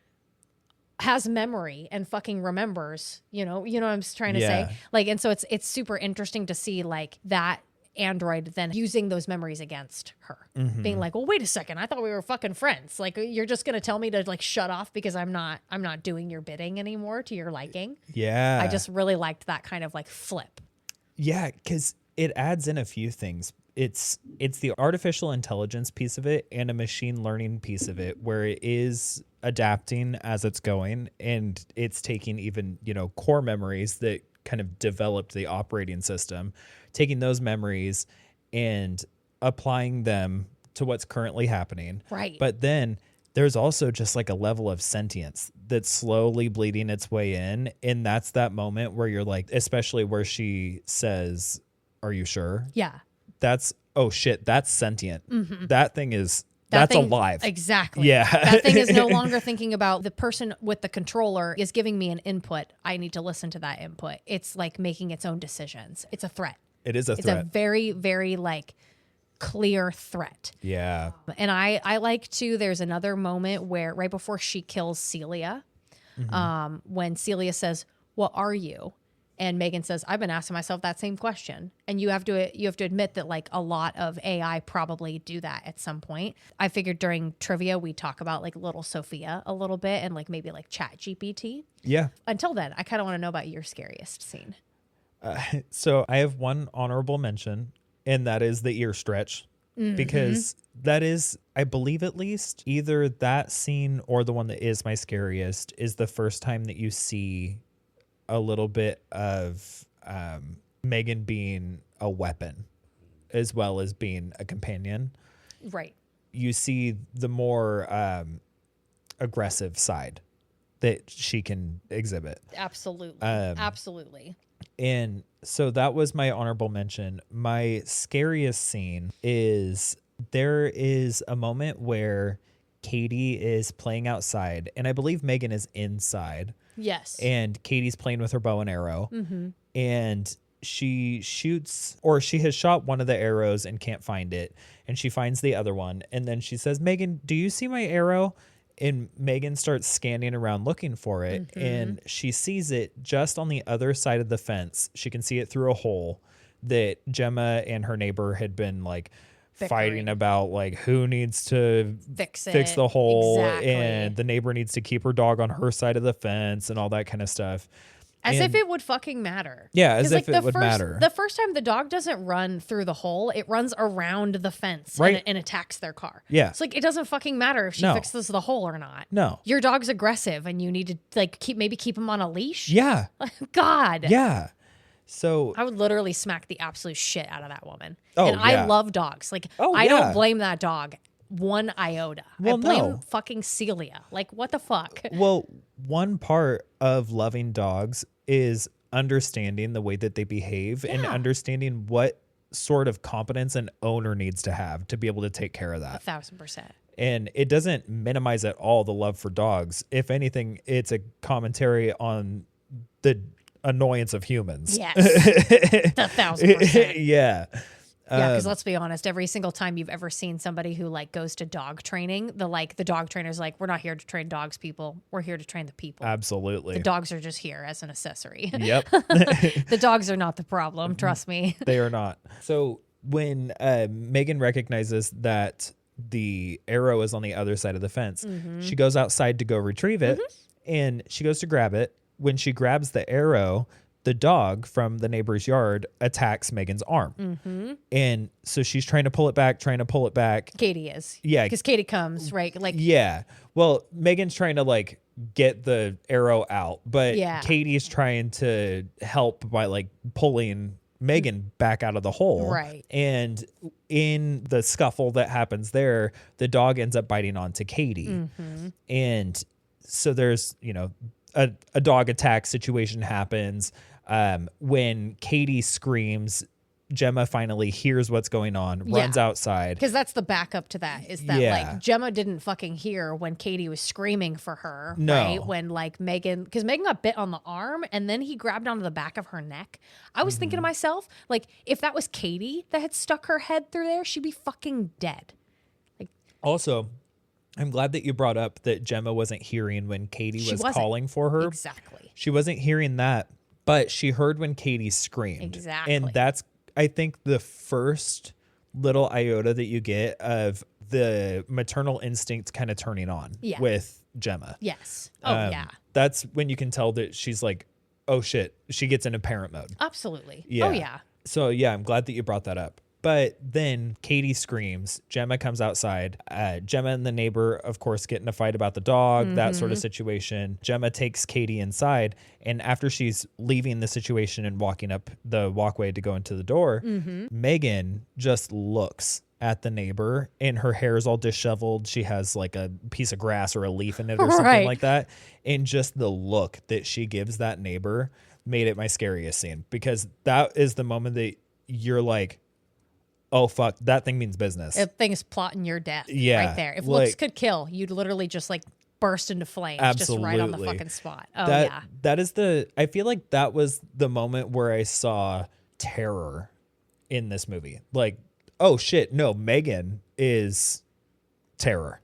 has memory and fucking remembers, you know what I'm trying to say? Like, and so it's super interesting to see like that android then using those memories against her, being like, well, wait a second, I thought we were fucking friends. Like, you're just going to tell me to like shut off because I'm not doing your bidding anymore to your liking. Yeah. I just really liked that kind of like flip. Yeah. Cause it adds in a few things. It's the artificial intelligence piece of it and a machine learning piece of it where it is adapting as it's going, and it's taking even, core memories that kind of developed the operating system, taking those memories and applying them to what's currently happening. Right. But then there's also just like a level of sentience that's slowly bleeding its way in. And that's that moment where you're like, especially where she says, are you sure? Yeah. That's, oh shit, that's sentient. That thing is, that's alive. Exactly. Yeah. That thing is no longer thinking about the person with the controller is giving me an input. I need to listen to that input. It's like making its own decisions. It's a threat. It is a threat. It's a very, very like clear threat. Yeah. And I like to, there's another moment where right before she kills Celia, when Celia says, what are you? And M3GAN says, I've been asking myself that same question. And you have to admit that like a lot of AI probably do that at some point. I figured during trivia, we talk about like little Sophia a little bit and like maybe like Chat GPT. Yeah. Until then, I kind of want to know about your scariest scene. So I have one honorable mention, and that is the ear stretch. Because that is, I believe at least, either that scene or the one that is my scariest is the first time that you see a little bit of M3GAN being a weapon as well as being a companion. Right. You see the more aggressive side that she can exhibit. Absolutely. Absolutely. And so that was my honorable mention. My scariest scene is there is a moment where Katie is playing outside, and I believe M3GAN is inside. Yes. And Katie's playing with her bow and arrow. And she shoots, or she has shot one of the arrows and can't find it. And she finds the other one. And then she says, M3GAN, do you see my arrow? And M3GAN starts scanning around looking for it, and she sees it just on the other side of the fence. She can see it through a hole that Gemma and her neighbor had been like fighting about, like who needs to fix the hole, and the neighbor needs to keep her dog on her side of the fence and all that kind of stuff. As if it would fucking matter. Yeah, as if like it would matter. The first time the dog doesn't run through the hole, it runs around the fence Right. and attacks their car. Yeah. It's like it doesn't fucking matter if she fixes the hole or not. No. Your dog's aggressive and you need to like keep him on a leash. Yeah. God. Yeah. So I would literally smack the absolute shit out of that woman. Oh, and I yeah. love dogs. Like yeah. I don't blame that dog one iota. Well, I blame no. fucking Celia. Like what the fuck? Well, one part of loving dogs is understanding the way that they behave and understanding what sort of competence an owner needs to have to be able to take care of that. 1,000%. And it doesn't minimize at all the love for dogs. If anything, it's a commentary on the annoyance of humans. Yes. 1,000%. Yeah. Yeah, because let's be honest, every single time you've ever seen somebody who like goes to dog training, the dog trainer's like, we're not here to train dogs, people. We're here to train the people. Absolutely. The dogs are just here as an accessory. Yep. The dogs are not the problem, trust me. They are not. So when M3GAN recognizes that the arrow is on the other side of the fence, she goes outside to go retrieve it, and she goes to grab it. When she grabs the arrow, the dog from the neighbor's yard attacks M3GAN's arm. And so she's trying to pull it back. Katie is. Yeah. Because Katie comes, right? Like, Yeah. Well, M3GAN's trying to like get the arrow out, but Katie's trying to help by like pulling M3GAN back out of the hole. Right. And in the scuffle that happens there, the dog ends up biting onto Katie. And so there's, a dog attack situation happens. When Katie screams, Gemma finally hears what's going on, runs outside. Because that's the backup to that, is that like Gemma didn't fucking hear when Katie was screaming for her. No. Right? When like M3GAN, because M3GAN got bit on the arm and then he grabbed onto the back of her neck. I was thinking to myself, like, if that was Katie that had stuck her head through there, she'd be fucking dead. Also, I'm glad that you brought up that Gemma wasn't hearing when Katie was calling for her. Exactly. She wasn't hearing that, but she heard when Katie screamed. Exactly. And that's, I think, the first little iota that you get of the maternal instinct kind of turning on with Gemma. Yes. Oh, yeah. That's when you can tell that she's like, oh shit, she gets into parent mode. Absolutely. Yeah. Oh, yeah. So, yeah, I'm glad that you brought that up. But then Katie screams. Gemma comes outside. Gemma and the neighbor, of course, get in a fight about the dog, that sort of situation. Gemma takes Katie inside. And after she's leaving the situation and walking up the walkway to go into the door, M3GAN just looks at the neighbor and her hair is all disheveled. She has like a piece of grass or a leaf in it or something like that. And just the look that she gives that neighbor made it my scariest scene, because that is the moment that you're like, oh, fuck, that thing means business. That thing is plotting your death right there. If looks could kill, you'd literally just like burst into flames just right on the fucking spot. Oh, yeah. That is I feel like that was the moment where I saw terror in this movie. Like, oh, shit, no, M3GAN is terror.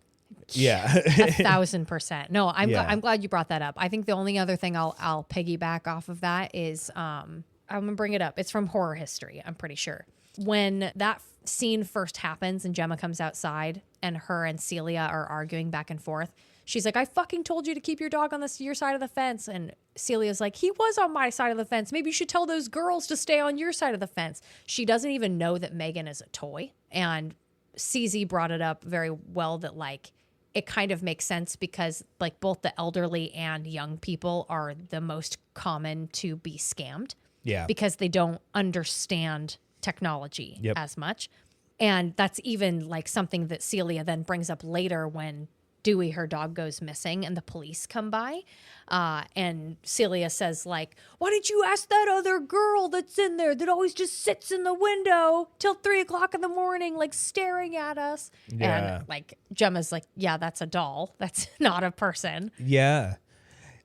Yeah. 1,000%. No, I'm Yeah. I'm glad you brought that up. I think the only other thing I'll piggyback off of that is I'm gonna bring it up. It's from horror history, I'm pretty sure. When that scene first happens and Gemma comes outside and her and Celia are arguing back and forth, she's like, I fucking told you to keep your dog on your side of the fence. And Celia's like, he was on my side of the fence. Maybe you should tell those girls to stay on your side of the fence. She doesn't even know that M3GAN is a toy. And CZ brought it up very well that like it kind of makes sense because like both the elderly and young people are the most common to be scammed. Yeah. Because they don't understand technology as much. And that's even like something that Celia then brings up later when Dewey, her dog, goes missing and the police come by. And Celia says like, why did you ask that other girl that's in there that always just sits in the window till 3 o'clock in the morning, like staring at us? Yeah. And like Gemma's like, yeah, that's a doll. That's not a person. Yeah.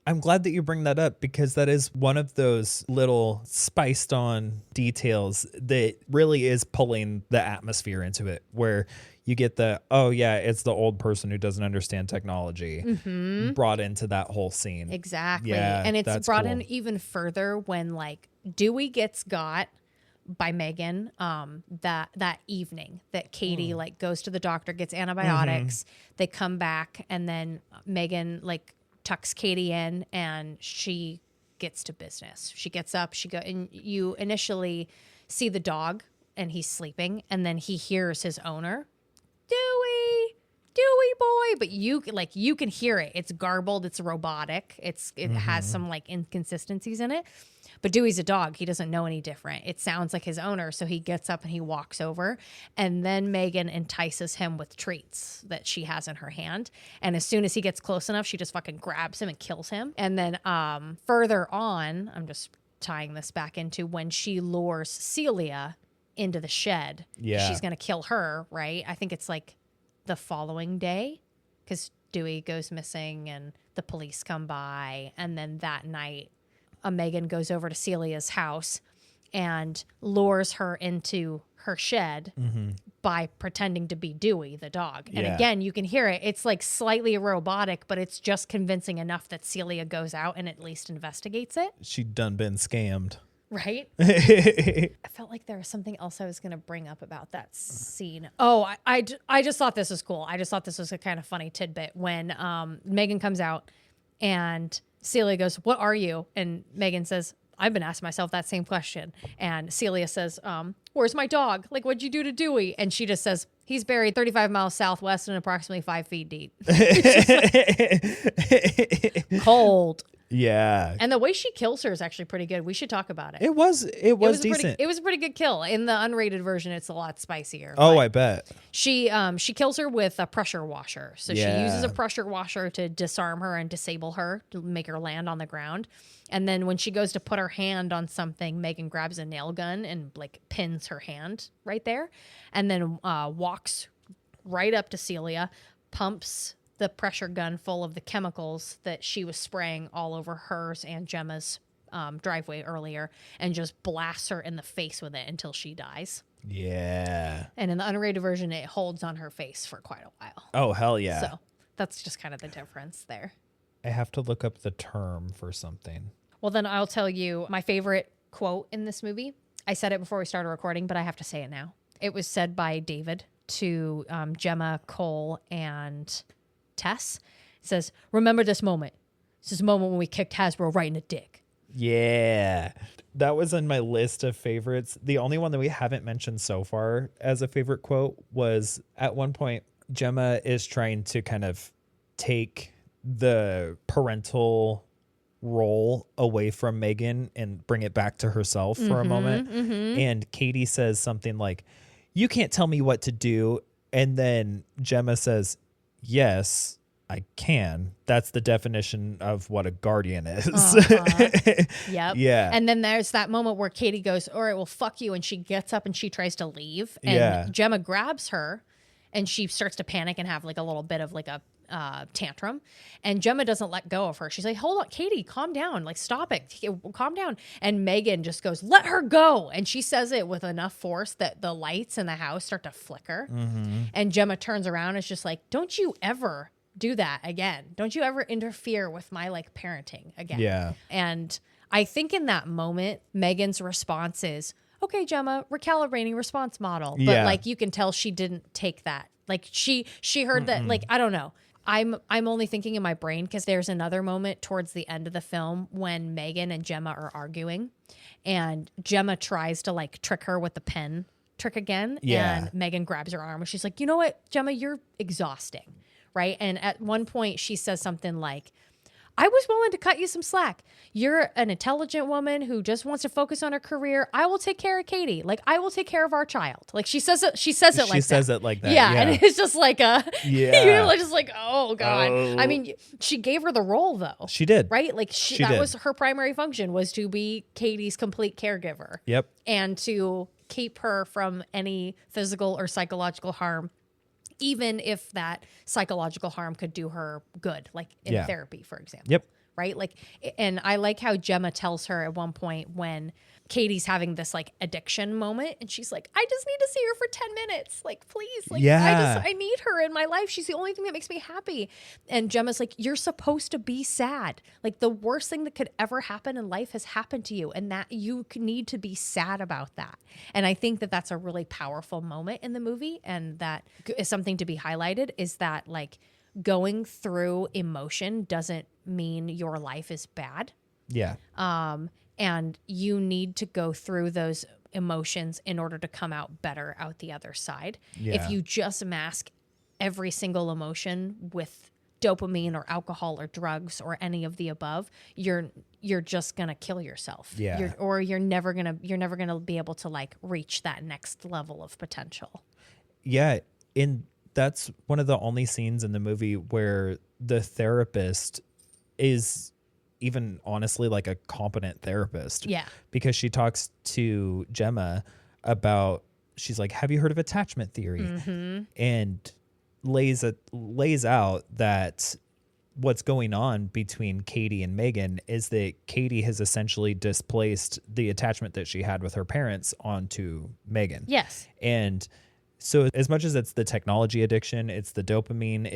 I'm glad that you bring that up because that is one of those little spiced on details that really is pulling the atmosphere into it, where you get the, oh yeah, it's the old person who doesn't understand technology brought into that whole scene. Exactly. Yeah, and it's that's brought cool. in even further when like Dewey gets got by M3GAN that evening that Katie like goes to the doctor, gets antibiotics, they come back, and then M3GAN like tucks Katie in and she gets to business. She gets up, and you initially see the dog and he's sleeping, and then he hears his owner, Dewey boy, but you can hear it. It's garbled, it's robotic. It has some like inconsistencies in it. But Dewey's a dog. He doesn't know any different. It sounds like his owner, so he gets up and he walks over, and then M3GAN entices him with treats that she has in her hand. And as soon as he gets close enough, she just fucking grabs him and kills him. And then further on, I'm just tying this back into when she lures Celia into the shed. Yeah. She's going to kill her, right? I think it's like the following day because Dewey goes missing and the police come by. And then that night, M3GAN goes over to Celia's house and lures her into her shed by pretending to be Dewey, the dog. And again, you can hear it. It's like slightly robotic, but it's just convincing enough that Celia goes out and at least investigates it. She done been scammed. Right? I felt like there was something else I was going to bring up about that scene. Oh, I just thought this was cool. I just thought this was a kind of funny tidbit when M3GAN comes out and Celia goes, what are you? And M3GAN says, I've been asking myself that same question. And Celia says, where's my dog? Like, what'd you do to Dewey? And she just says, he's buried 35 miles southwest and approximately 5 feet deep. Cold. Yeah. And the way she kills her is actually pretty good. We should talk about it. It was decent. It was a pretty good kill. In the unrated version, it's a lot spicier. Oh, I bet. She kills her with a pressure washer. So she uses a pressure washer to disarm her and disable her to make her land on the ground. And then when she goes to put her hand on something, M3GAN grabs a nail gun and like pins her hand right there, and then walks right up to Celia, pumps the pressure gun full of the chemicals that she was spraying all over hers and Gemma's driveway earlier, and just blasts her in the face with it until she dies. Yeah. And in the unrated version, it holds on her face for quite a while. Oh, hell yeah. So that's just kind of the difference there. I have to look up the term for something. Well, then I'll tell you my favorite quote in this movie. I said it before we started recording, but I have to say it now. It was said by David to Gemma, Cole, and Tess. It says, remember this moment. This is the moment when we kicked Hasbro right in the dick. Yeah. That was in my list of favorites. The only one that we haven't mentioned so far as a favorite quote was at one point, Gemma is trying to kind of take the parental role away from M3GAN and bring it back to herself for a moment. And Katie says something like, you can't tell me what to do. And then Gemma says, yes, I can. That's the definition of what a guardian is. Yep. Yeah. And then there's that moment where Katie goes, all right, well, fuck you. And she gets up and she tries to leave. And Gemma grabs her and she starts to panic and have like a little bit of like a tantrum, and Gemma doesn't let go of her. She's like, hold on, Katie, calm down. Like, stop it. Calm down. And M3GAN just goes, let her go. And she says it with enough force that the lights in the house start to flicker. And Gemma turns around and is just like, don't you ever do that again. Don't you ever interfere with my like parenting again. Yeah. And I think in that moment, M3GAN's response is, okay, Gemma, recalibrating response model. But like, you can tell she didn't take that. Like she heard that, like, I don't know. I'm only thinking in my brain because there's another moment towards the end of the film when M3GAN and Gemma are arguing, and Gemma tries to like trick her with the pen trick again. Yeah. And M3GAN grabs her arm and she's like, you know what, Gemma, you're exhausting. Right. And at one point she says something like, I was willing to cut you some slack. You're an intelligent woman who just wants to focus on her career. I will take care of Katie. Like, I will take care of our child. Like, she says it. She says it like that. Yeah, and it's just like you're just like, oh god. I mean, she gave her the role though. She did, right? Like, that was her primary function, was to be Katie's complete caregiver. Yep, and to keep her from any physical or psychological harm. Even if that psychological harm could do her good, like in therapy, for example. Yep. Right? Like, and I like how Gemma tells her at one point when Katie's having this like addiction moment and she's like, I just need to see her for 10 minutes. Like, please. Like, I need her in my life. She's the only thing that makes me happy. And Gemma's like, you're supposed to be sad. Like, the worst thing that could ever happen in life has happened to you. And that you need to be sad about that. And I think that that's a really powerful moment in the movie. And that is something to be highlighted, is that like going through emotion doesn't mean your life is bad. Yeah. And you need to go through those emotions in order to come out better out the other side. Yeah. If you just mask every single emotion with dopamine or alcohol or drugs or any of the above, you're just gonna kill yourself. Yeah. You're never gonna be able to like reach that next level of potential. Yeah. That's one of the only scenes in the movie where the therapist is even honestly like a competent therapist. Yeah. Because she talks to Gemma about, she's like, have you heard of attachment theory? Mm-hmm. And lays out that what's going on between Katie and M3GAN is that Katie has essentially displaced the attachment that she had with her parents onto M3GAN. Yes. And so as much as it's the technology addiction, it's the dopamine,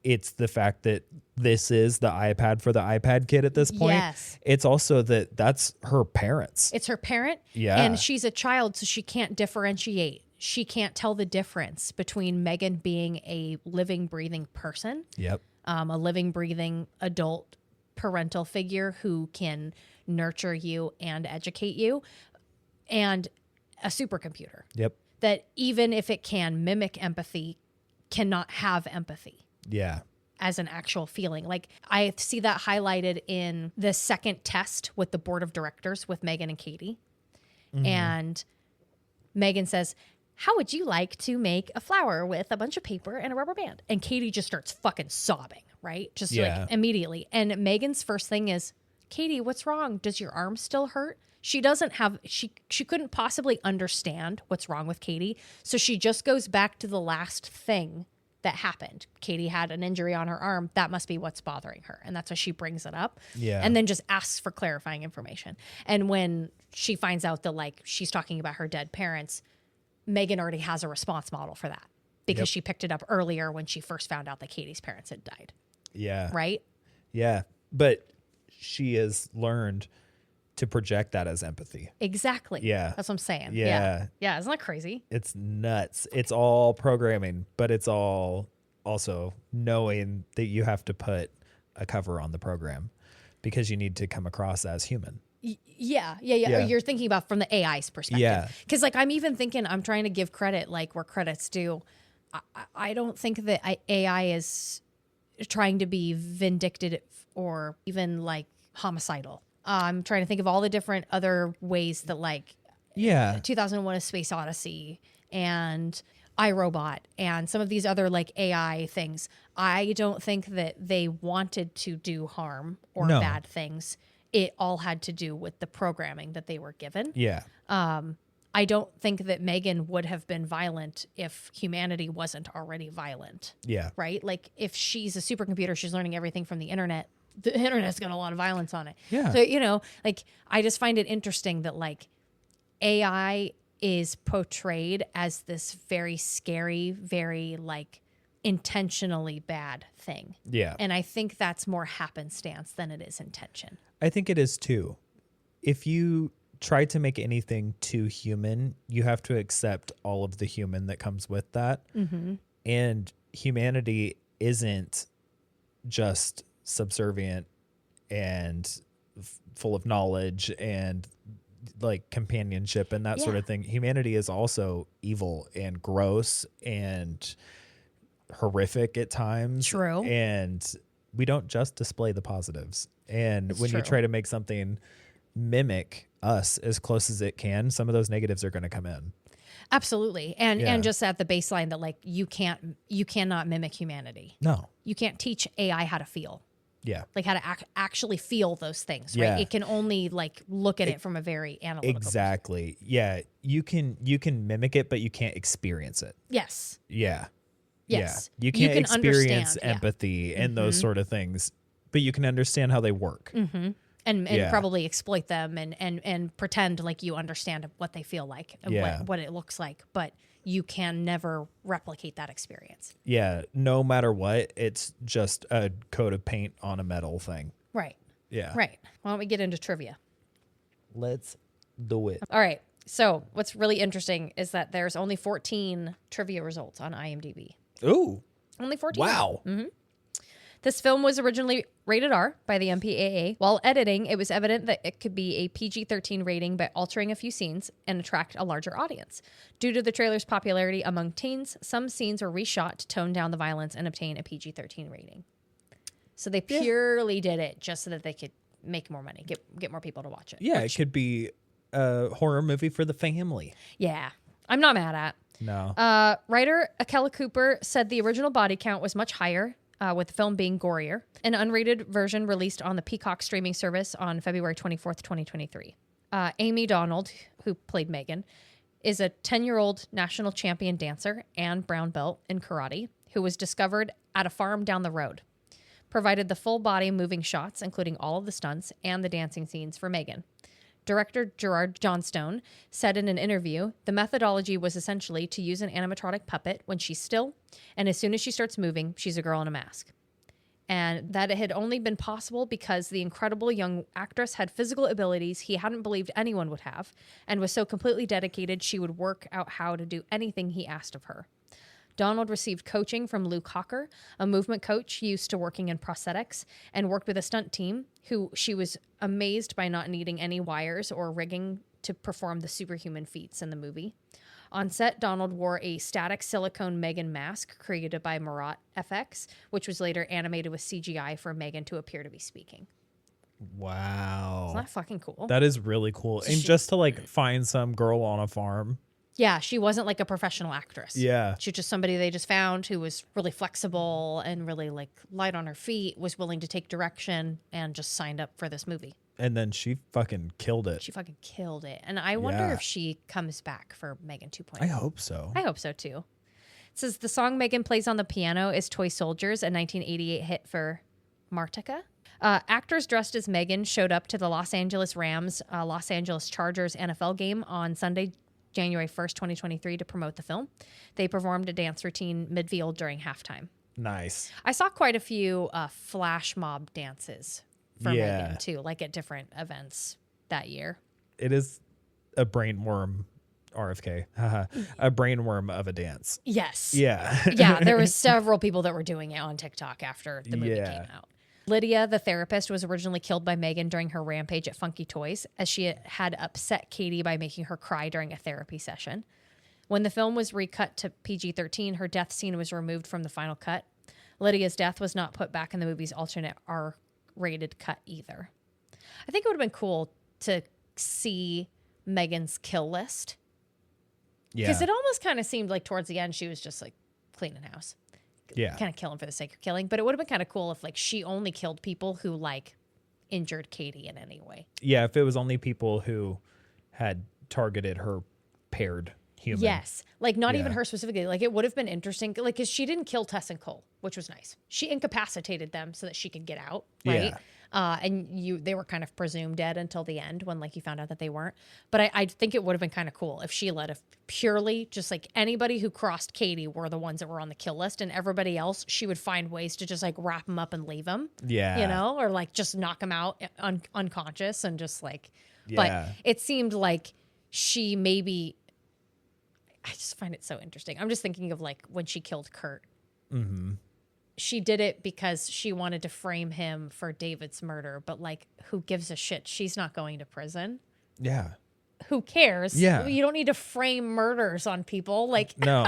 it's the fact that this is the iPad for the iPad kid at this point. Yes. It's also that's her parents. It's her parent. Yeah. And she's a child, so she can't differentiate. She can't tell the difference between M3GAN being a living, breathing person. Yep. A living, breathing adult parental figure who can nurture you and educate you, and a supercomputer. Yep. That even if it can mimic empathy, cannot have empathy. Yeah. As an actual feeling. Like, I see that highlighted in the second test with the board of directors with M3GAN and Katie. Mm-hmm. And M3GAN says, how would you like to make a flower with a bunch of paper and a rubber band? And Katie just starts fucking sobbing, right? Just like immediately. And M3GAN's first thing is, Katie, what's wrong? Does your arm still hurt? She doesn't have, she couldn't possibly understand what's wrong with Katie. So she just goes back to the last thing that happened. Katie had an injury on her arm. That must be what's bothering her. And that's why she brings it up. Yeah. And then just asks for clarifying information. And when she finds out that like she's talking about her dead parents, M3GAN already has a response model for that because she picked it up earlier when she first found out that Katie's parents had died. Yeah. Right? Yeah. But she has learned to project that as empathy. Exactly. Yeah. That's what I'm saying. Yeah. Yeah. Isn't that crazy? It's nuts. It's all programming, but it's all also knowing that you have to put a cover on the program because you need to come across as human. Yeah. You're thinking about from the AI's perspective. Yeah. Because like I'm even thinking, I'm trying to give credit like where credit's due. I don't think that AI is trying to be vindictive or even like homicidal. I'm trying to think of all the different other ways that like 2001 A Space Odyssey and iRobot and some of these other like AI things. I don't think that they wanted to do harm or bad things. It all had to do with the programming that they were given. Yeah. I don't think that M3GAN would have been violent if humanity wasn't already violent. Yeah. Right? Like if she's a supercomputer, she's learning everything from the internet's got a lot of violence on it. Yeah. So, you know, like I just find it interesting that like AI is portrayed as this very scary, very like intentionally bad thing. Yeah. And I think that's more happenstance than it is intention. I think it is too. If you try to make anything too human, you have to accept all of the human that comes with that. Mm-hmm. And humanity isn't just subservient and full of knowledge and like companionship and that sort of thing. Humanity is also evil and gross and horrific at times. True. And we don't just display the positives. And It's when true. you try to make something mimic us as close as it can, some of those negatives are going to come in. Absolutely. And Yeah. and just at the baseline that like you cannot mimic humanity. No. You can't teach AI how to feel. Yeah. Like how to actually feel those things, right? Yeah. It can only like look at it from a very analytical Exactly. Yeah. You can mimic it, but you can't experience it. Yes. Yeah. Yes. Yeah. You You can't can experience understand, yeah. empathy and those sort of things, but you can understand how they work. And Yeah. probably exploit them and pretend like you understand what they feel like and Yeah. what it looks like, but you can never replicate that experience. Yeah. No matter what, it's just a coat of paint on a metal thing. Right. Yeah. Right. Why don't we get into trivia? Let's do it. All right. So what's really interesting is that there's only 14 trivia results on IMDb. Ooh. Only 14. Wow. This film was originally rated R by the MPAA. While editing, it was evident that it could be a PG-13 rating by altering a few scenes and attract a larger audience. Due to the trailer's popularity among teens, some scenes were reshot to tone down the violence and obtain a PG-13 rating. So they purely did it just so that they could make more money, get more people to watch it. Yeah. It could be a horror movie for the family. Yeah. I'm not mad at. No. Writer Akela Cooper said the original body count was much higher, with the film being gorier. An unrated version released on the Peacock streaming service on February 24th, 2023. Amy Donald, who played M3GAN, is a 10-year-old national champion dancer and brown belt in karate who was discovered at a farm down the road. Provided the full body moving shots, including all of the stunts and the dancing scenes for M3GAN. Director Gerard Johnstone said in an interview, the methodology was essentially to use an animatronic puppet when she's still, and as soon as she starts moving, she's a girl in a mask. And that it had only been possible because the incredible young actress had physical abilities he hadn't believed anyone would have, and was so completely dedicated she would work out how to do anything he asked of her. Donald received coaching from Luke Hawker, a movement coach used to working in prosthetics, and worked with a stunt team who she was amazed by not needing any wires or rigging to perform the superhuman feats in the movie. On set, Donald wore a static silicone M3GAN mask created by Marat FX, which was later animated with CGI for M3GAN to appear to be speaking. Wow. Isn't that fucking cool? That is really cool. And just to like find some girl on a farm. Yeah, she wasn't like a professional actress. Yeah. She was just somebody they just found who was really flexible and really like light on her feet, was willing to take direction, and just signed up for this movie. And then she fucking killed it. She fucking killed it. And I wonder Yeah. if she comes back for M3GAN 2.0. I hope so. I hope so too. It says the song M3GAN plays on the piano is Toy Soldiers, a 1988 hit for Martika. Actors dressed as M3GAN showed up to the Los Angeles Rams, Los Angeles Chargers NFL game on Sunday, January 1st, 2023 to promote the film. They performed a dance routine midfield during halftime. Nice. I saw quite a few flash mob dances for Yeah. M3GAN too, like at different events that year. It is a brainworm RFK. Haha. A brainworm of a dance. Yes. Yeah. Yeah, there was several people that were doing it on TikTok after the movie Yeah. came out. Lydia, the therapist, was originally killed by M3GAN during her rampage at Funky Toys, as she had upset Katie by making her cry during a therapy session. When the film was recut to PG-13, her death scene was removed from the final cut. Lydia's death was not put back in the movie's alternate R-rated cut either. I think it would have been cool to see M3GAN's kill list. Yeah. Because it almost kind of seemed like towards the end she was just like cleaning house. Yeah. Kind of killing for the sake of killing. But it would have been kind of cool if like she only killed people who like injured Katie in any way. Yeah. If it was only people who had targeted her impaired human. Yes. Like, not even Yeah. her specifically. Like, it would have been interesting. Like, because she didn't kill Tess and Cole, which was nice. She incapacitated them so that she could get out, right? And they were kind of presumed dead until the end when, like, you found out that they weren't. But I think it would have been kind of cool if she let purely just, like, anybody who crossed Katie were the ones that were on the kill list, and everybody else, she would find ways to just, like, wrap them up and leave them. Yeah. You know? Or, like, just knock them out unconscious and just, like... Yeah. But it seemed like she maybe... I just find it so interesting. I'm just thinking of, like, when she killed Kurt. Mm-hmm. She did it because she wanted to frame him for David's murder, but, like, who gives a shit? She's not going to prison. Yeah. Who cares? Yeah. You don't need to frame murders on people. Like, No.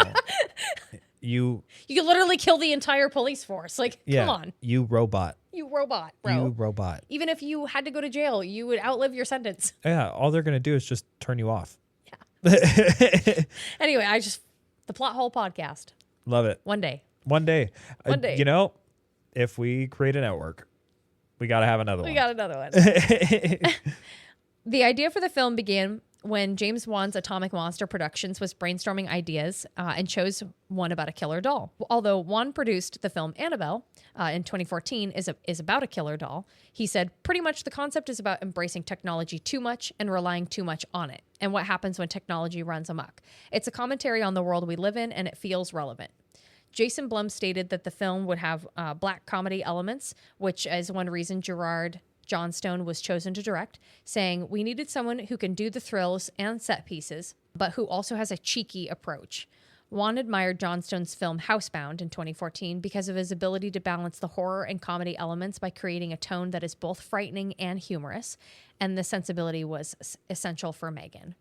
You could literally kill the entire police force. Like, yeah. come on. You robot. You robot, bro. You robot. Even if you had to go to jail, you would outlive your sentence. Yeah. All they're going to do is just turn you off. Anyway, the Plot Hole podcast. Love it. One day. One day. One day. You know, if we create a network, we got to have another one. We got another one. The idea for the film began when James Wan's Atomic Monster Productions was brainstorming ideas and chose one about a killer doll. Although Wan produced the film Annabelle in 2014 is about a killer doll, he said pretty much the concept is about embracing technology too much and relying too much on it, and what happens when technology runs amok. It's a commentary on the world we live in, and it feels relevant. Jason Blum stated that the film would have black comedy elements, which is one reason Gerard Johnstone was chosen to direct, saying, "We needed someone who can do the thrills and set pieces, but who also has a cheeky approach." Wan admired Johnstone's film Housebound in 2014 because of his ability to balance the horror and comedy elements by creating a tone that is both frightening and humorous, and the sensibility was essential for M3GAN.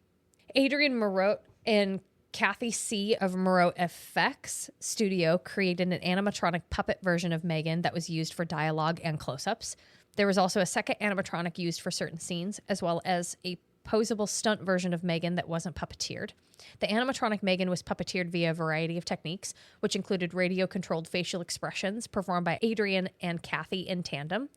Adrian Moreau and Kathy C. of Moreau FX Studio created an animatronic puppet version of M3GAN that was used for dialogue and close-ups. There was also a second animatronic used for certain scenes, as well as a posable stunt version of M3GAN that wasn't puppeteered. The animatronic M3GAN was puppeteered via a variety of techniques, which included radio-controlled facial expressions performed by Adrian and Kathy in tandem,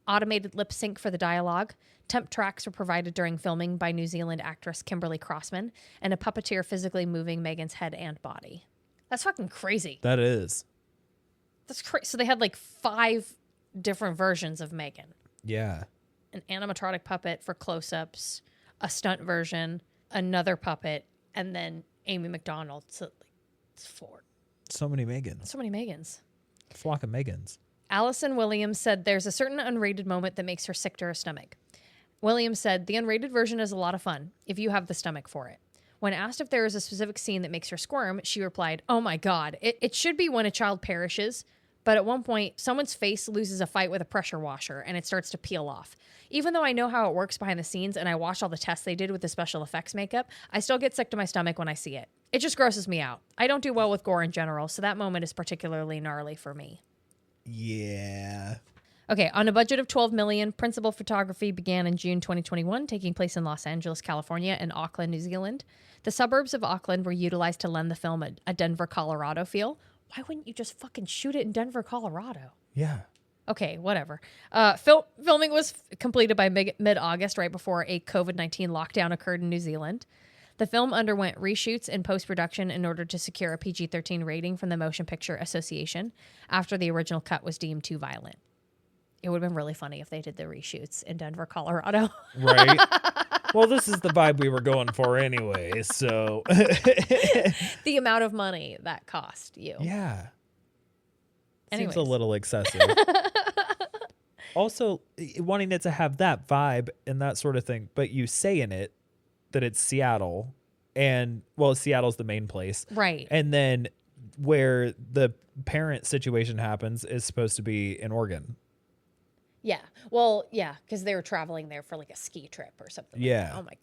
automated lip sync for the dialogue, temp tracks were provided during filming by New Zealand actress Kimberly Crossman, and a puppeteer physically moving M3GAN's head and body. That's fucking crazy. That is. That's crazy. So they had like 5 different versions of M3GAN. Yeah. An animatronic puppet for close-ups, a stunt version, another puppet, and then Amy McDonald. So like, it's 4. So many M3GANs. So many M3GANs. Flock of M3GANs. Allison Williams said there's a certain unrated moment that makes her sick to her stomach. Williams said, the unrated version is a lot of fun, if you have the stomach for it. When asked if there is a specific scene that makes her squirm, she replied, "Oh my God, it should be when a child perishes, but at one point, someone's face loses a fight with a pressure washer and it starts to peel off. Even though I know how it works behind the scenes and I watched all the tests they did with the special effects makeup, I still get sick to my stomach when I see it. It just grosses me out. I don't do well with gore in general, so that moment is particularly gnarly for me." Yeah. Okay, on a budget of $12 million, principal photography began in June 2021, taking place in Los Angeles, California, and Auckland, New Zealand. The suburbs of Auckland were utilized to lend the film a Denver, Colorado feel. Why wouldn't you just fucking shoot it in Denver, Colorado? Yeah. Okay, whatever. Filming was completed by mid-August, right before a COVID-19 lockdown occurred in New Zealand. The film underwent reshoots and post-production in order to secure a PG-13 rating from the Motion Picture Association after the original cut was deemed too violent. It would have been really funny if they did the reshoots in Denver, Colorado. Right. Well, this is the vibe we were going for anyway, so. The amount of money that cost you. Yeah. Anyways. Seems a little excessive. Also, wanting it to have that vibe and that sort of thing, but you say in it that it's Seattle, and, well, Seattle's the main place. Right. And then where the parent situation happens is supposed to be in Oregon. Yeah. Well, yeah, because they were traveling there for like a ski trip or something. Yeah. Like that. Oh my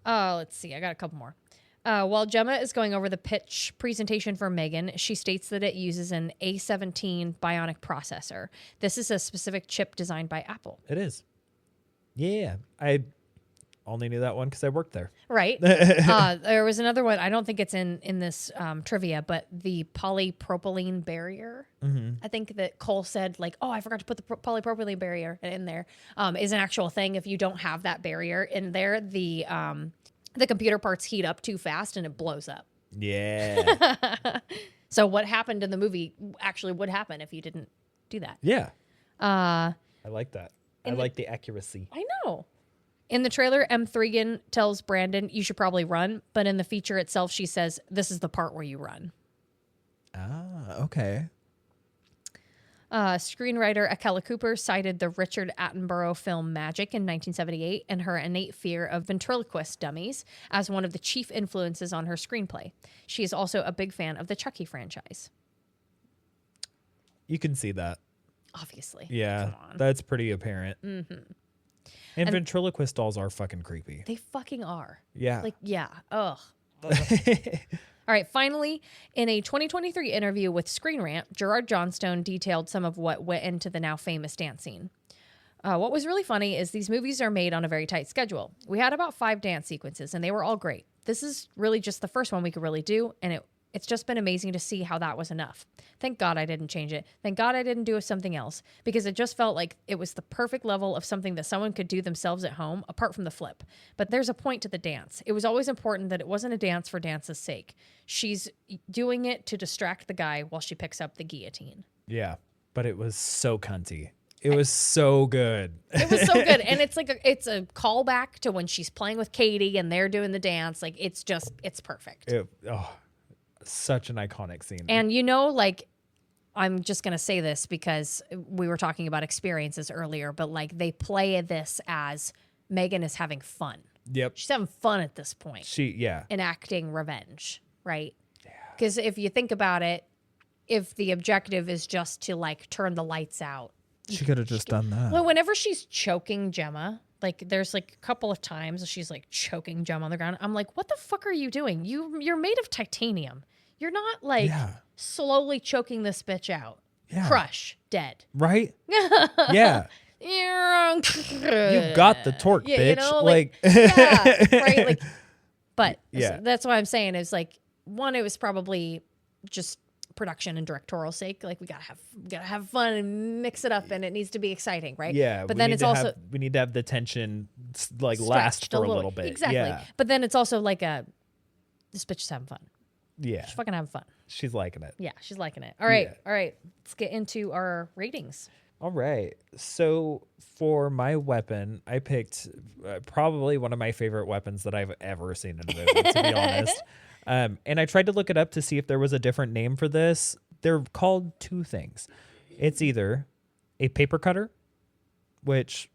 God. Let's see. I got a couple more. While Gemma is going over the pitch presentation for M3GAN, she states that it uses an A17 bionic processor. This is a specific chip designed by Apple. It is. Yeah. I only knew that one because I worked there. Right. There was another one. I don't think it's in this trivia, but the polypropylene barrier. Mm-hmm. I think that Cole said, like, "Oh, I forgot to put the polypropylene barrier in there." Is an actual thing. If you don't have that barrier in there, the the computer parts heat up too fast and it blows up. Yeah. So what happened in the movie actually would happen if you didn't do that. Yeah. I like that. I like the accuracy. I know. In the trailer, M3GAN tells Brandon, you should probably run. But in the feature itself, she says, this is the part where you run. Ah, okay. Screenwriter Akela Cooper cited the Richard Attenborough film Magic in 1978 and her innate fear of ventriloquist dummies as one of the chief influences on her screenplay. She is also a big fan of the Chucky franchise. You can see that. Obviously. Yeah, that's pretty apparent. Mm-hmm. And ventriloquist dolls are fucking creepy. They fucking are. Yeah. Like, yeah. Ugh. All right, finally, in a 2023 interview with Screen Rant, Gerard Johnstone detailed some of what went into the now famous dance scene. What was really funny is these movies are made on a very tight schedule. We had about 5 dance sequences, and they were all great. This is really just the first one we could really do, and it's just been amazing to see how that was enough. Thank God I didn't change it. Thank God I didn't do something else, because it just felt like it was the perfect level of something that someone could do themselves at home, apart from the flip. But there's a point to the dance. It was always important that it wasn't a dance for dance's sake. She's doing it to distract the guy while she picks up the guillotine. Yeah, but it was so cunty. It was so good. It was so good. And it's like it's a callback to when she's playing with Katie and they're doing the dance. Like, it's perfect. Such an iconic scene. And like, I'm just going to say this because we were talking about experiences earlier, but like they play this as M3GAN is having fun. Yep. She's having fun at this point. Yeah. Enacting revenge, right? Because if you think about it, if the objective is just to like turn the lights out. She could have just done that. Well, whenever she's choking Gemma, like there's like a couple of times she's like choking Gemma on the ground. I'm like, what the fuck are you doing? You're made of titanium. You're not like slowly choking this bitch out. Yeah. Crush, dead. Right? Yeah. You got the torque, bitch. Yeah, right. Like, but that's what I'm saying is like, one, it was probably just production and directorial sake. Like, we gotta have fun and mix it up, and it needs to be exciting, right? Yeah. But then it's also we need to have the tension like last for a little bit. Exactly. Yeah. But then it's also like this bitch is having fun. Yeah. She's fucking having fun. She's liking it. Yeah, she's liking it. All right. Yeah. All right. Let's get into our ratings. All right. So for my weapon, I picked probably one of my favorite weapons that I've ever seen in a movie, to be honest. And I tried to look it up to see if there was a different name for this. They're called 2 things. It's either a paper cutter, which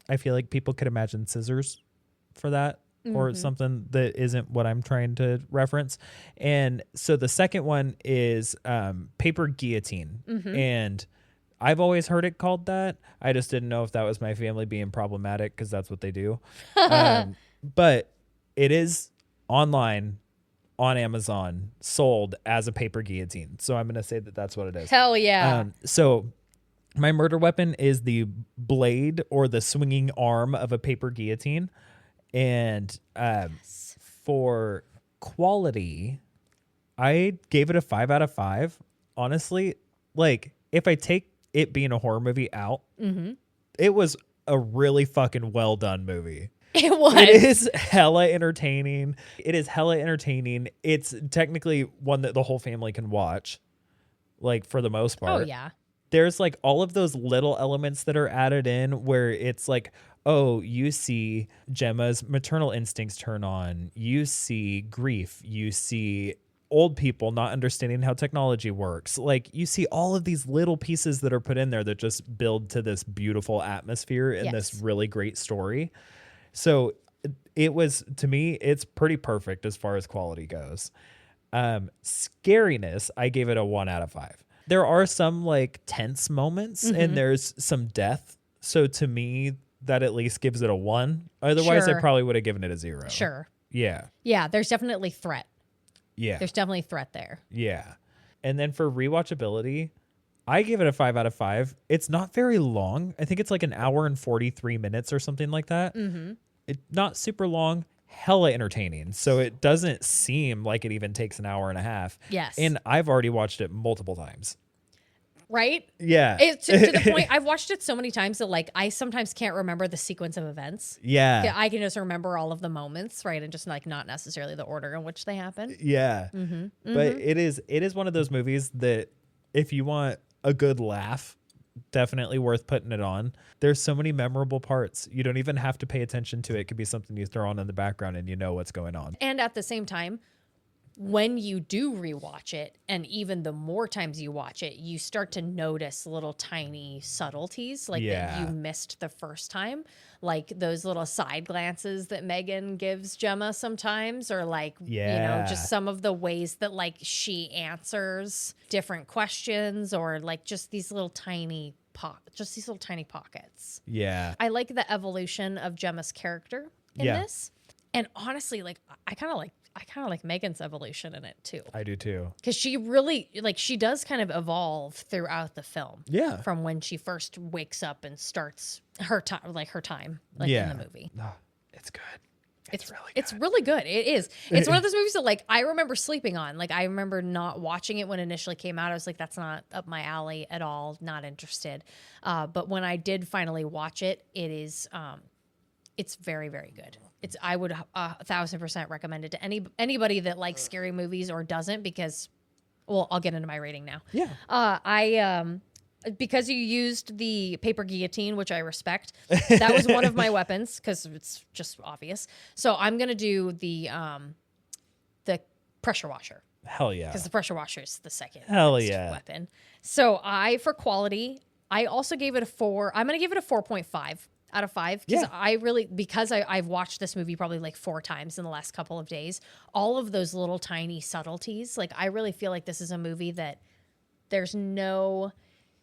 I feel like people could imagine scissors for that. Or something that isn't what I'm trying to reference. And so the second one is paper guillotine. And I've always heard it called that. I just didn't know if that was my family being problematic because that's what they do. But it is online on Amazon, sold as a paper guillotine. So I'm going to say that that's what it is. Hell yeah. So my murder weapon is the blade or the swinging arm of a paper guillotine. And for quality, I gave it a 5 out of 5. Honestly, like if I take it being a horror movie out, it was a really fucking well done movie. It was. It is hella entertaining. It's technically one that the whole family can watch, like for the most part. Oh, yeah. There's like all of those little elements that are added in where it's like, oh, you see Gemma's maternal instincts turn on. You see grief. You see old people not understanding how technology works. Like you see all of these little pieces that are put in there that just build to this beautiful atmosphere and this really great story. So it was, to me, it's pretty perfect as far as quality goes. Scariness, I gave it a 1 out of 5. There are some like tense moments and there's some death. So to me, that at least gives it a 1. Otherwise, I probably would have given it a 0. Sure. Yeah. Yeah, there's definitely threat. Yeah. There's definitely threat there. Yeah. And then for rewatchability, I give it a 5 out of 5. It's not very long. I think it's like an hour and 43 minutes or something like that. Not super long, hella entertaining. So it doesn't seem like it even takes an hour and a half. Yes. And I've already watched it multiple times. right? Yeah. It's to the point I've watched it so many times that like I sometimes can't remember the sequence of events. Yeah. I can just remember all of the moments, right? And just like not necessarily the order in which they happen. Yeah. But it is one of those movies that if you want a good laugh, definitely worth putting it on. There's so many memorable parts. You don't even have to pay attention to it. It could be something you throw on in the background and you know what's going on. And at the same time, when you do rewatch it, and even the more times you watch it, you start to notice little tiny subtleties like that you missed the first time. Like those little side glances that M3GAN gives Gemma sometimes, or like, you know, just some of the ways that like she answers different questions, or like just these little tiny pockets. Yeah. I like the evolution of Gemma's character in this. And honestly, like I kind of like M3GAN's evolution in it too. I do too. Because she really, like, she does kind of evolve throughout the film. Yeah. From when she first wakes up and starts her time, in the movie. No, it's good. It's really good. It's really good. It is. It's one of those movies that, like, I remember sleeping on. Like, I remember not watching it when it initially came out. I was like, that's not up my alley at all. Not interested. But when I did finally watch it, it is, it's very, very good. I would 1,000% recommend it to anybody that likes scary movies or doesn't, because, well, I'll get into my rating now. Yeah. Because you used the paper guillotine, which I respect, that was one of my weapons because it's just obvious. So I'm gonna do the pressure washer. Hell yeah. Because the pressure washer is the second weapon. So for quality, I also gave it a 4. I'm gonna give it a 4.5 out of 5 because I've watched this movie probably like 4 times in the last couple of days. All of those little tiny subtleties, like I really feel like this is a movie that there's no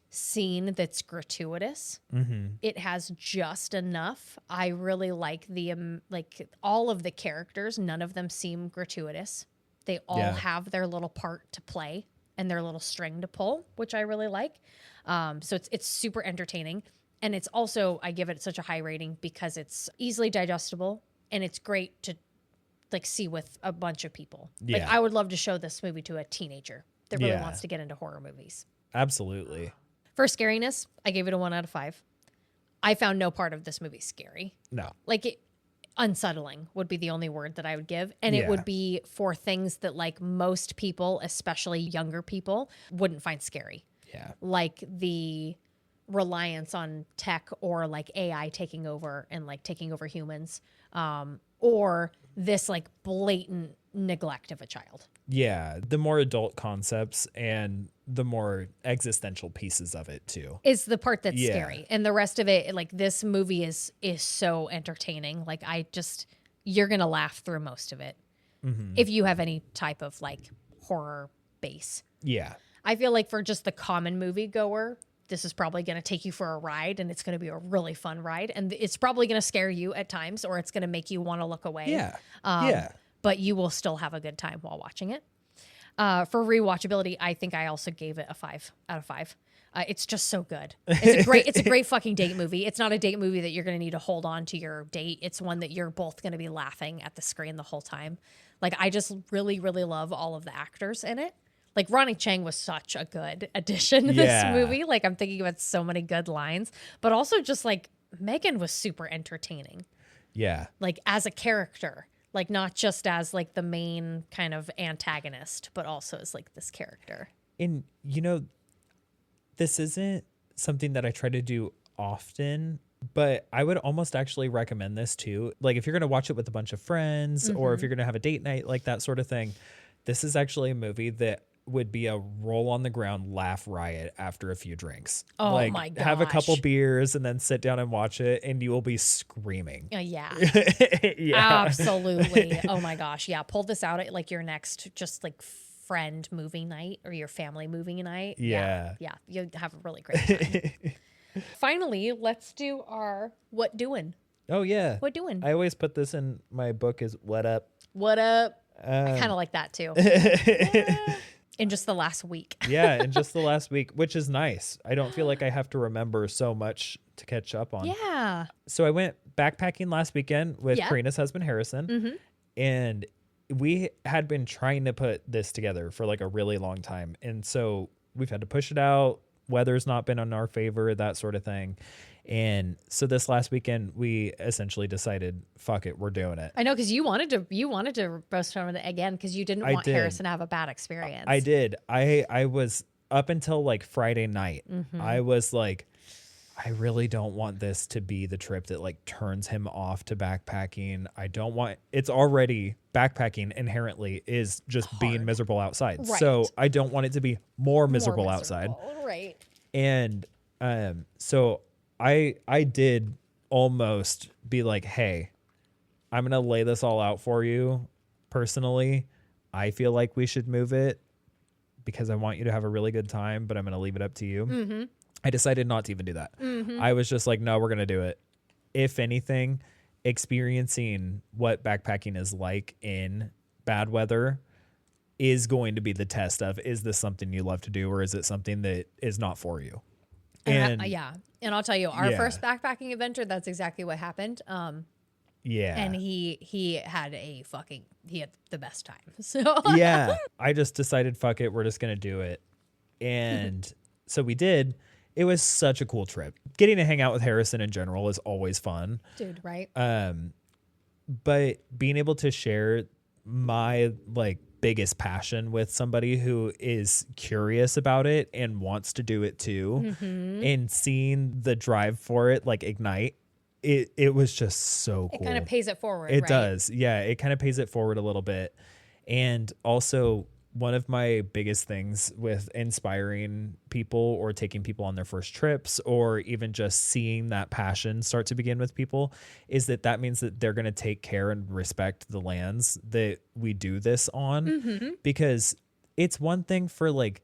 scene that's gratuitous. It has just enough. I really like the like all of the characters. None of them seem gratuitous. They all have their little part to play and their little string to pull, which I really like. So it's super entertaining. And it's also, I give it such a high rating because it's easily digestible and it's great to like see with a bunch of people. Yeah. Like I would love to show this movie to a teenager that really wants to get into horror movies. Absolutely. For scariness, I gave it a 1 out of 5. I found no part of this movie scary. No. Like unsettling would be the only word that I would give. And it would be for things that like most people, especially younger people, wouldn't find scary. Yeah. Like the reliance on tech or like AI taking over and like taking over humans, or this like blatant neglect of a child. Yeah, the more adult concepts and the more existential pieces of it too is the part that's scary, and the rest of it, like this movie is so entertaining. Like you're gonna laugh through most of it if you have any type of like horror base. Yeah, I feel like for just the common movie goer, this is probably going to take you for a ride, and it's going to be a really fun ride. And it's probably going to scare you at times, or it's going to make you want to look away. Yeah. But you will still have a good time while watching it. For rewatchability, I think I also gave it a 5 out of 5. It's just so good. It's a great fucking date movie. It's not a date movie that you're going to need to hold on to your date. It's one that you're both going to be laughing at the screen the whole time. Like, I just really, really love all of the actors in it. Like, Ronnie Chang was such a good addition to this movie. Like, I'm thinking about so many good lines. But also just, like, M3GAN was super entertaining. Yeah. Like, as a character. Like, not just as, like, the main kind of antagonist, but also as, like, this character. And, you know, this isn't something that I try to do often, but I would almost actually recommend this, too. Like, if you're going to watch it with a bunch of friends or if you're going to have a date night, like that sort of thing, this is actually a movie that would be a roll on the ground laugh riot after a few drinks. Oh, like, my gosh. have a couple beers and then sit down and watch it and you will be screaming. Yeah. Yeah. Absolutely. Oh my gosh. Yeah. Pull this out at like your next just like friend movie night or your family movie night. Yeah. Yeah. You'll have a really great time. Finally, let's do our what doing. Oh yeah. What doing? I always put this in my book as what up. What up? I kind of like that too. In just the last week. Yeah, in just the last week, which is nice. I don't feel like I have to remember so much to catch up on. Yeah. So I went backpacking last weekend with Karina's husband, Harrison, and we had been trying to put this together for like a really long time. And so we've had to push it out weather's not been in our favor, that sort of thing. And so this last weekend, we essentially decided, fuck it, we're doing it. I know, because you wanted to postpone it again because you didn't want Harrison to have a bad experience. I did. I was up until like Friday night. I was like, I really don't want this to be the trip that like turns him off to backpacking. I don't want, it's already backpacking inherently is just being miserable outside. Right. So I don't want it to be more miserable outside. Right. And so I did almost be like, hey, I'm going to lay this all out for you personally. I feel like we should move it because I want you to have a really good time, but I'm going to leave it up to you. I decided not to even do that. I was just like, no, we're going to do it. If anything, experiencing what backpacking is like in bad weather is going to be the test of, is this something you love to do, or is it something that is not for you? And I'll tell you, our first backpacking adventure, that's exactly what happened. And he had the best time. So yeah, I just decided, fuck it, we're just going to do it. And so we did. It was such a cool trip. Getting to hang out with Harrison in general is always fun. Dude, right? But being able to share my like biggest passion with somebody who is curious about it and wants to do it too, and seeing the drive for it like ignite, it was just so cool. It kind of pays it forward. It right? does. Yeah, it kind of pays it forward a little bit. And also, one of my biggest things with inspiring people or taking people on their first trips, or even just seeing that passion start to begin with people, is that means that they're going to take care and respect the lands that we do this on. Because it's one thing for like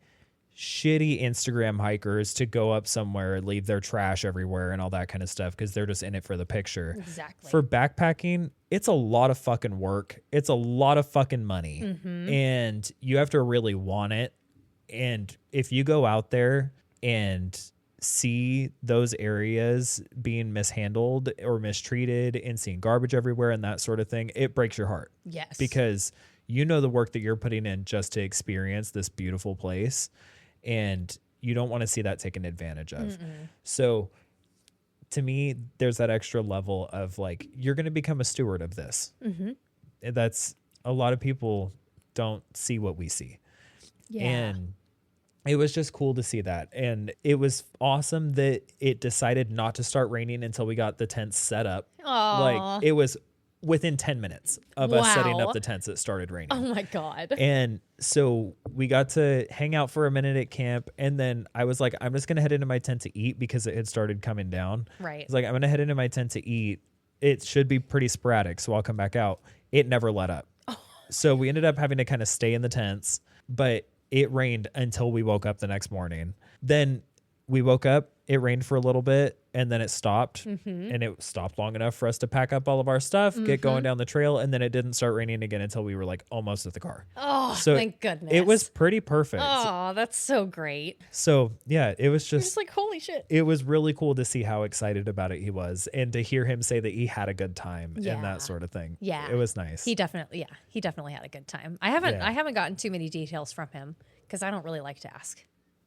shitty Instagram hikers to go up somewhere, leave their trash everywhere and all that kind of stuff because they're just in it for the picture. Exactly. For backpacking, it's a lot of fucking work. It's a lot of fucking money. And you have to really want it. And if you go out there and see those areas being mishandled or mistreated and seeing garbage everywhere and that sort of thing, it breaks your heart. Yes. Because you know the work that you're putting in just to experience this beautiful place. And you don't want to see that taken advantage of. So to me, there's that extra level of like, you're going to become a steward of this. That's, a lot of people don't see what we see. Yeah. And it was just cool to see that. And it was awesome that it decided not to start raining until we got the tents set up. Aww. Like it was within 10 minutes of us setting up the tents, it started raining. Oh my God. And so we got to hang out for a minute at camp. And then I was like, I'm just going to head into my tent to eat because it had started coming down. Right. It's like, I'm going to head into my tent to eat. It should be pretty sporadic, so I'll come back out. It never let up. So we ended up having to kind of stay in the tents, but it rained until we woke up the next morning. Then we woke up, it rained for a little bit, and then it stopped. And it stopped long enough for us to pack up all of our stuff, get going down the trail, and then it didn't start raining again until we were like almost at the car. Oh, so thank goodness. It was pretty perfect. Oh, that's so great. So yeah, it was You're just just like, holy shit. it was really cool to see how excited about it he was, and to hear him say that he had a good time Yeah. and that sort of thing. Yeah. It was nice. He definitely had a good time. I haven't gotten too many details from him because I don't really like to ask.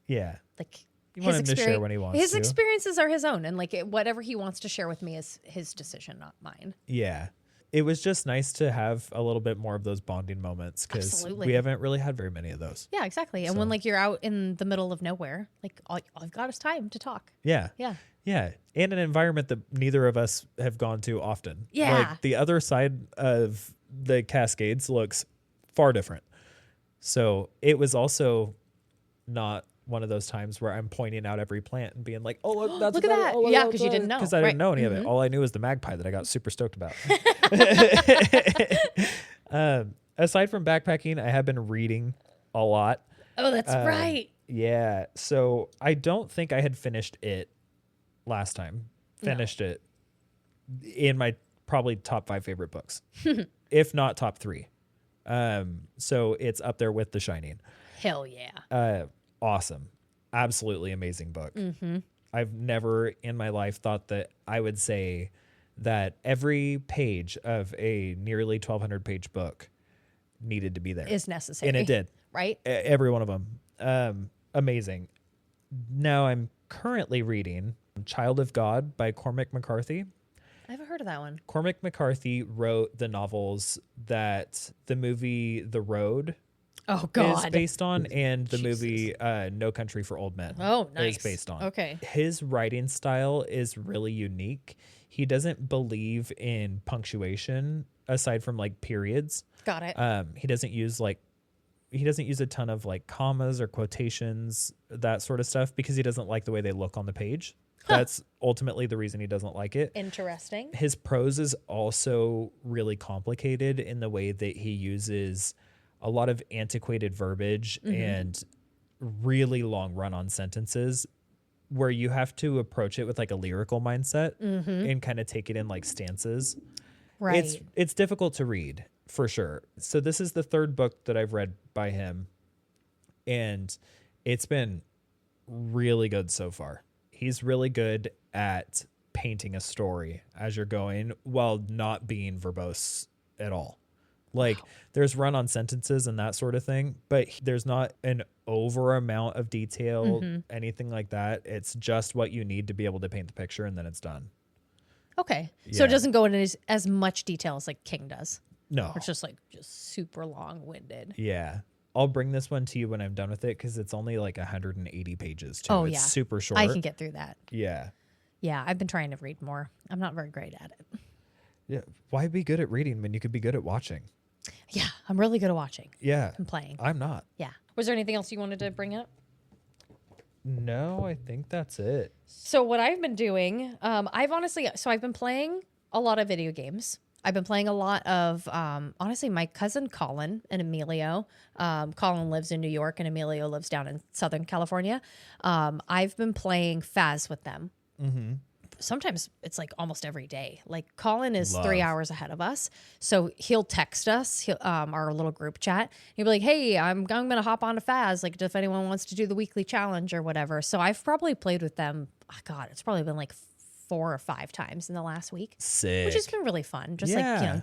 Yeah. Like, You want him to share when he wants his to. experiences are his own, and like whatever he wants to share with me is his decision, not mine. Yeah. It was just nice to have a little bit more of those bonding moments because Absolutely. we haven't really had very many of those. Yeah, exactly. And when like you're out in the middle of nowhere, like all I've got is time to talk. Yeah. Yeah. Yeah. And an environment that neither of us have gone to often. Yeah. Like the other side of the Cascades looks far different. So it was also not one of those times where I'm pointing out every plant and being like, oh, that's Look at that. Oh, Yeah, because you didn't know. Because I Right. didn't know any of it. All I knew was the magpie that I got super stoked about. Aside from backpacking, I have been reading a lot. Oh, that's right. Yeah. So I don't think I had finished it last time. Finished it in my probably top 5 favorite books, if not top 3. So it's up there with The Shining. Hell yeah. Awesome. Absolutely amazing book. I've never in my life thought that I would say that every page of a nearly 1,200 page book needed to be there. Is necessary. And it did. Right? Every one of them. Amazing. Now I'm currently reading Child of God by Cormac McCarthy. I haven't heard of that one. Cormac McCarthy wrote the novels that the movie The Road is based on, and the movie No Country for Old Men is based on. Okay. His writing style is really unique. He doesn't believe in punctuation aside from like periods. Got it. He doesn't use a ton of like commas or quotations, that sort of stuff, because he doesn't like the way they look on the page. That's ultimately the reason he doesn't like it. Interesting. His prose is also really complicated in the way that he uses a lot of antiquated verbiage and really long run-on sentences where you have to approach it with like a lyrical mindset and kind of take it in like stances. Right. It's difficult to read for sure. So this is the third book that I've read by him, and it's been really good so far. He's really good at painting a story as you're going while not being verbose at all. Like there's run-on sentences and that sort of thing, but there's not an over amount of detail, anything like that. It's just what you need to be able to paint the picture, and then it's done. Okay. So it doesn't go into as much detail as like King does. No. It's just super long-winded. Yeah. I'll bring this one to you when I'm done with it because it's only like 180 pages too. It's super short. I can get through that. Yeah. Yeah, I've been trying to read more. I'm not very great at it. Yeah. Why be good at reading when you could be good at watching? Yeah, I'm really good at watching. Yeah. And playing. I'm not. Yeah. Was there anything else you wanted to bring up? No, I think that's it. So what I've been doing, I've been playing a lot of video games. I've been playing a lot of, honestly, my cousin Colin and Emilio. Colin lives in New York and Emilio lives down in Southern California. I've been playing Phas with them. Sometimes it's like almost every day. Like Colin is 3 hours ahead of us. So he'll text us, our little group chat. He'll be like, hey, I'm going to hop on to Phas. Like if anyone wants to do the weekly challenge or whatever. So I've probably played with them. Oh God, it's probably been like 4 or 5 times in the last week. Sick. Which has been really fun. Just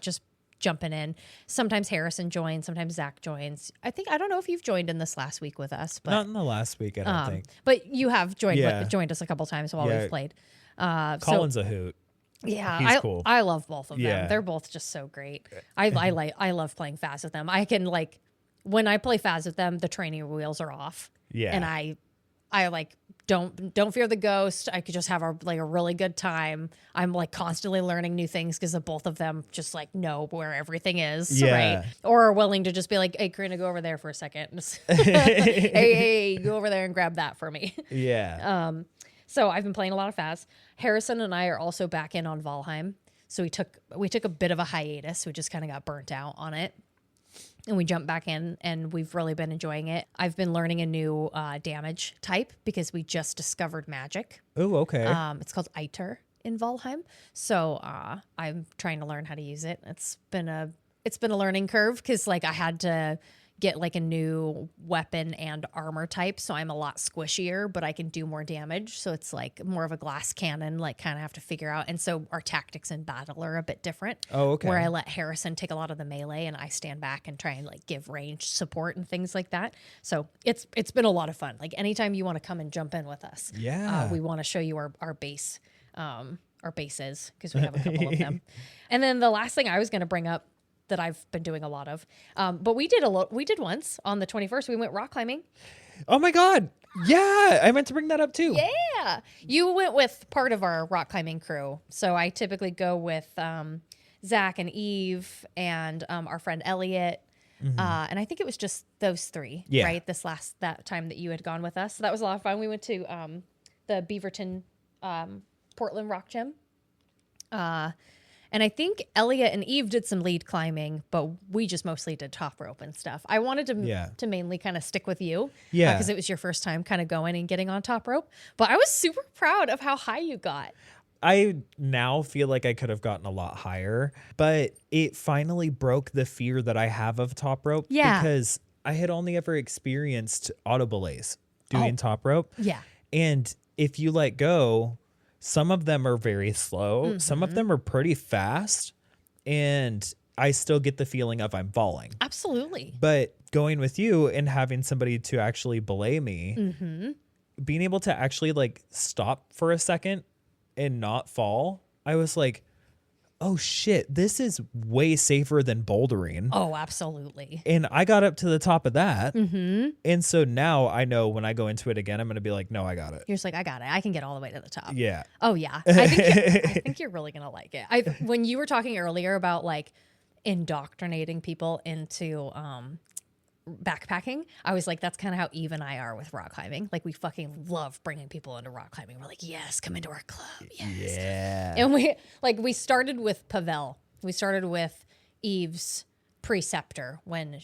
just jumping in. Sometimes Harrison joins, sometimes Zach joins. I don't know if you've joined in this last week with us, but not in the last week, I don't think. But you have joined us a couple times while we've played. Colin's a hoot. Yeah, he's cool. I love both of them. Yeah. They're both just so great. I love playing Phas with them. I can when I play Phas with them, the training wheels are off. Yeah. And I don't fear the ghost. I could just have a really good time. I'm constantly learning new things because the both of them just know where everything is. Yeah. Right. Or are willing to just be like, hey, Karina, go over there for a second. hey, go over there and grab that for me. Yeah. So I've been playing a lot of Phas. Harrison and I are also back in on Valheim. So we took a bit of a hiatus. We just kind of got burnt out on it. And we jumped back in, and we've really been enjoying it. I've been learning a new damage type because we just discovered magic. Oh, okay. It's called Iter in Valheim. So I'm trying to learn how to use it. It's been a learning curve because I had to get a new weapon and armor type, so I'm a lot squishier, but I can do more damage. So it's more of a glass cannon, kind of have to figure out. And so our tactics in battle are a bit different. Oh, okay. Where I let Harrison take a lot of the melee, and I stand back and try and give range support and things like that. So it's been a lot of fun. Anytime you want to come and jump in with us, we want to show you our base, our bases, because we have a couple of them. And then the last thing I was going to bring up that I've been doing a lot of. But we did once on the 21st, we went rock climbing. Oh my God. Yeah. I meant to bring that up too. Yeah. You went with part of our rock climbing crew. So I typically go with Zach and Eve and our friend Elliot. And I think it was just those 3, right? That time that you had gone with us. So that was a lot of fun. We went to the Beaverton Portland Rock Gym. And I think Elliot and Eve did some lead climbing, but we just mostly did top rope and stuff. I wanted to mainly kind of stick with you. Yeah. Because it was your first time kind of going and getting on top rope. But I was super proud of how high you got. I now feel like I could have gotten a lot higher, but it finally broke the fear that I have of top rope. Yeah. Because I had only ever experienced auto belays doing top rope. Yeah. And if you let go, some of them are very slow. Some of them are pretty fast. And I still get the feeling of I'm falling. Absolutely. But going with you and having somebody to actually belay me, being able to actually like stop for a second and not fall, I was like, oh shit, this is way safer than bouldering. Oh, absolutely. And I got up to the top of that. Mm-hmm. And so now I know when I go into it again, I'm going to be like, no, I got it. You're just like, I got it. I can get all the way to the top. Yeah. Oh, yeah. I think you're really going to like it. When you were talking earlier about like indoctrinating people into backpacking, I was like, that's kind of how Eve and I are with rock climbing. Like, we fucking love bringing people into rock climbing. We're like, yes, come into our club. Yes. Yeah. And we started with Pavel. We started with Eve's preceptor when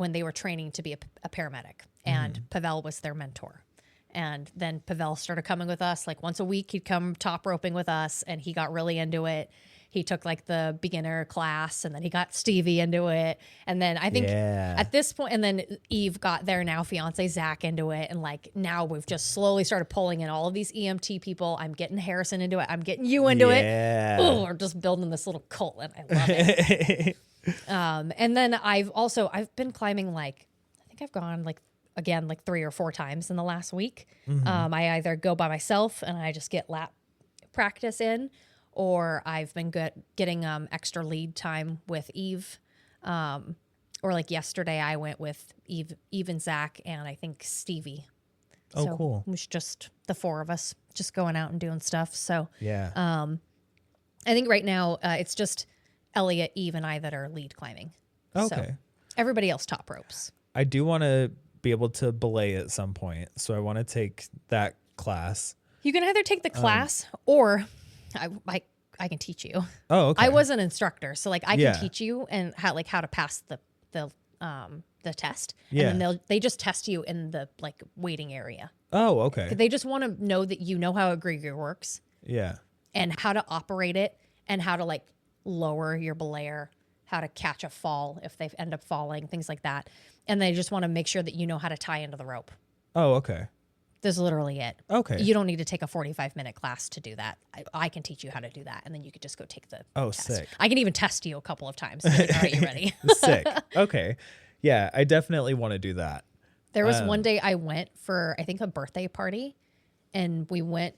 they were training to be a paramedic, and Pavel was their mentor. And then Pavel started coming with us like once a week. He'd come top roping with us, and he got really into it. He took like the beginner class, and then he got Stevie into it. And then I think at this point, and then Eve got their now fiance Zach into it. And like now we've just slowly started pulling in all of these EMT people. I'm getting Harrison into it. I'm getting you into it. Oh, we're just building this little cult, and I love it. And then I've been climbing I think I've gone like 3 or 4 times in the last week. I either go by myself and I just get lap practice in, or I've been getting extra lead time with Eve. Or like yesterday I went with Eve and Zach and I think Stevie. Oh, so cool. It was just the 4 of us just going out and doing stuff. So yeah. I think right now it's just Elliot, Eve, and I that are lead climbing. Okay. So everybody else top ropes. I do want to be able to belay at some point, so I want to take that class. You can either take the class or I can teach you. Oh, okay. I was an instructor, so like I can teach you and how to pass the test. Yeah. And then they just test you in the like waiting area. Oh, okay. They just want to know that you know how a Grieger works. Yeah. And how to operate it and how to like lower your belayer, how to catch a fall if they end up falling, things like that. And they just want to make sure that you know how to tie into the rope. Oh, okay. That's literally it. Okay. You don't need to take a 45-minute class to do that. I can teach you how to do that, and then you could just go take the test. Sick. I can even test you a couple of times. Like, all right, you ready? Sick. Okay. Yeah, I definitely want to do that. There was one day I went for, I think, a birthday party, and we went,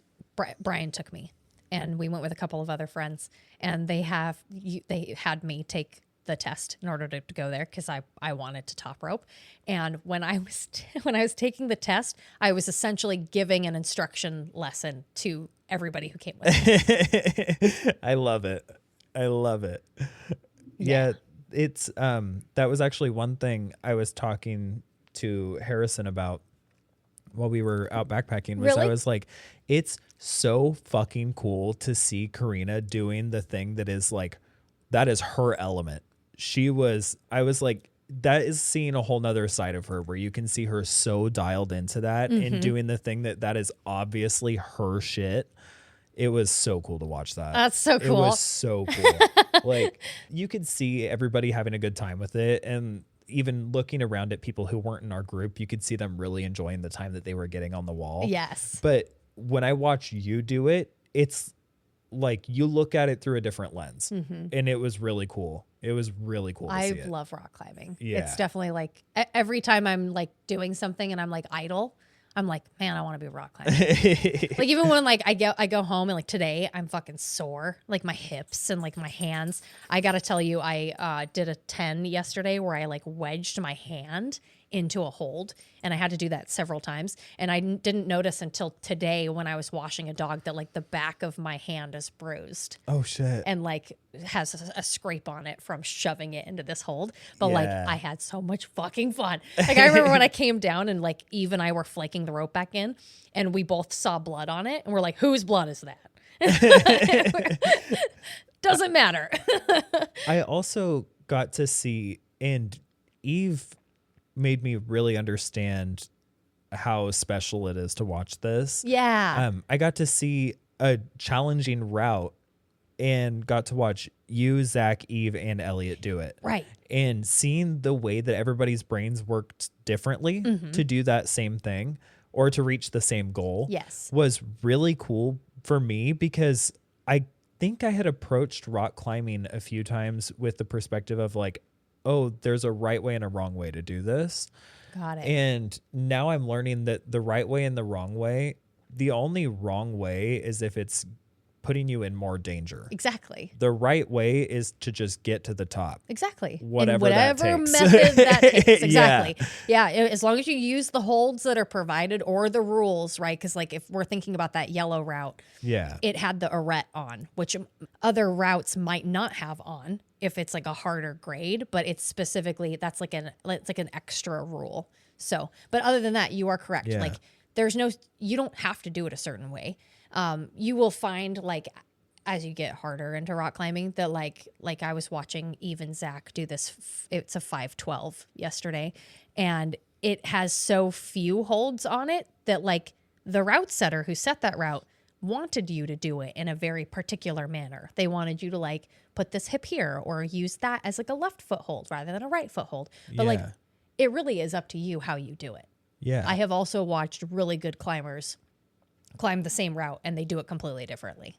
Brian took me, and we went with a couple of other friends, and they had me take the test in order to go there because I wanted to top rope. And when I was taking the test, I was essentially giving an instruction lesson to everybody who came with me. I love it. Yeah, it's that was actually one thing I was talking to Harrison about while we were out backpacking was Really? I was like, it's so fucking cool to see Karina doing the thing that is her element. I was like, that is seeing a whole nother side of her where you can see her so dialed into that and doing the thing that is obviously her shit. It was so cool to watch that. That's so cool. It was so cool. Like you could see everybody having a good time with it. And even looking around at people who weren't in our group, you could see them really enjoying the time that they were getting on the wall. Yes. But when I watch you do it, it's like you look at it through a different lens, and it was really cool. It was really cool to see it. I love rock climbing. Yeah. It's definitely like every time I'm like doing something and I'm like idle, I'm like, man, I want to be rock climbing. Like even when like I go home and like today I'm fucking sore, like my hips and like my hands. I gotta tell you, I did a 10 yesterday where I like wedged my hand into a hold, and I had to do that several times, and I didn't notice until today when I was washing a dog that like the back of my hand is bruised. Oh shit. And like has a scrape on it from shoving it into this hold. But like I had so much fucking fun. Like I remember when I came down and like Eve and I were flaking the rope back in, and we both saw blood on it, and we're like, whose blood is that? Doesn't matter. I also got to see, and Eve made me really understand how special it is to watch this. Yeah. I got to see a challenging route and got to watch you, Zach, Eve, and Elliot do it. Right. And seeing the way that everybody's brains worked differently to do that same thing or to reach the same goal was really cool for me, because I think I had approached rock climbing a few times with the perspective of like, oh, there's a right way and a wrong way to do this. Got it. And now I'm learning that the right way and the wrong way, the only wrong way is if it's putting you in more danger. Exactly. The right way is to just get to the top. Exactly. Whatever that takes. method that takes. Exactly. Yeah. As long as you use the holds that are provided or the rules, right? Because like if we're thinking about that yellow route, it had the arete on, which other routes might not have on if it's like a harder grade, but it's specifically, it's like an extra rule. So, but other than that, you are correct. Yeah. Like you don't have to do it a certain way. You will find like as you get harder into rock climbing that like I was watching even Zach do this. It's a 512 yesterday, and it has so few holds on it that like the route setter who set that route wanted you to do it in a very particular manner. They wanted you to like put this hip here or use that as like a left foot hold rather than a right foot hold. But like it really is up to you how you do it. Yeah. I have also watched really good climbers climb the same route and they do it completely differently.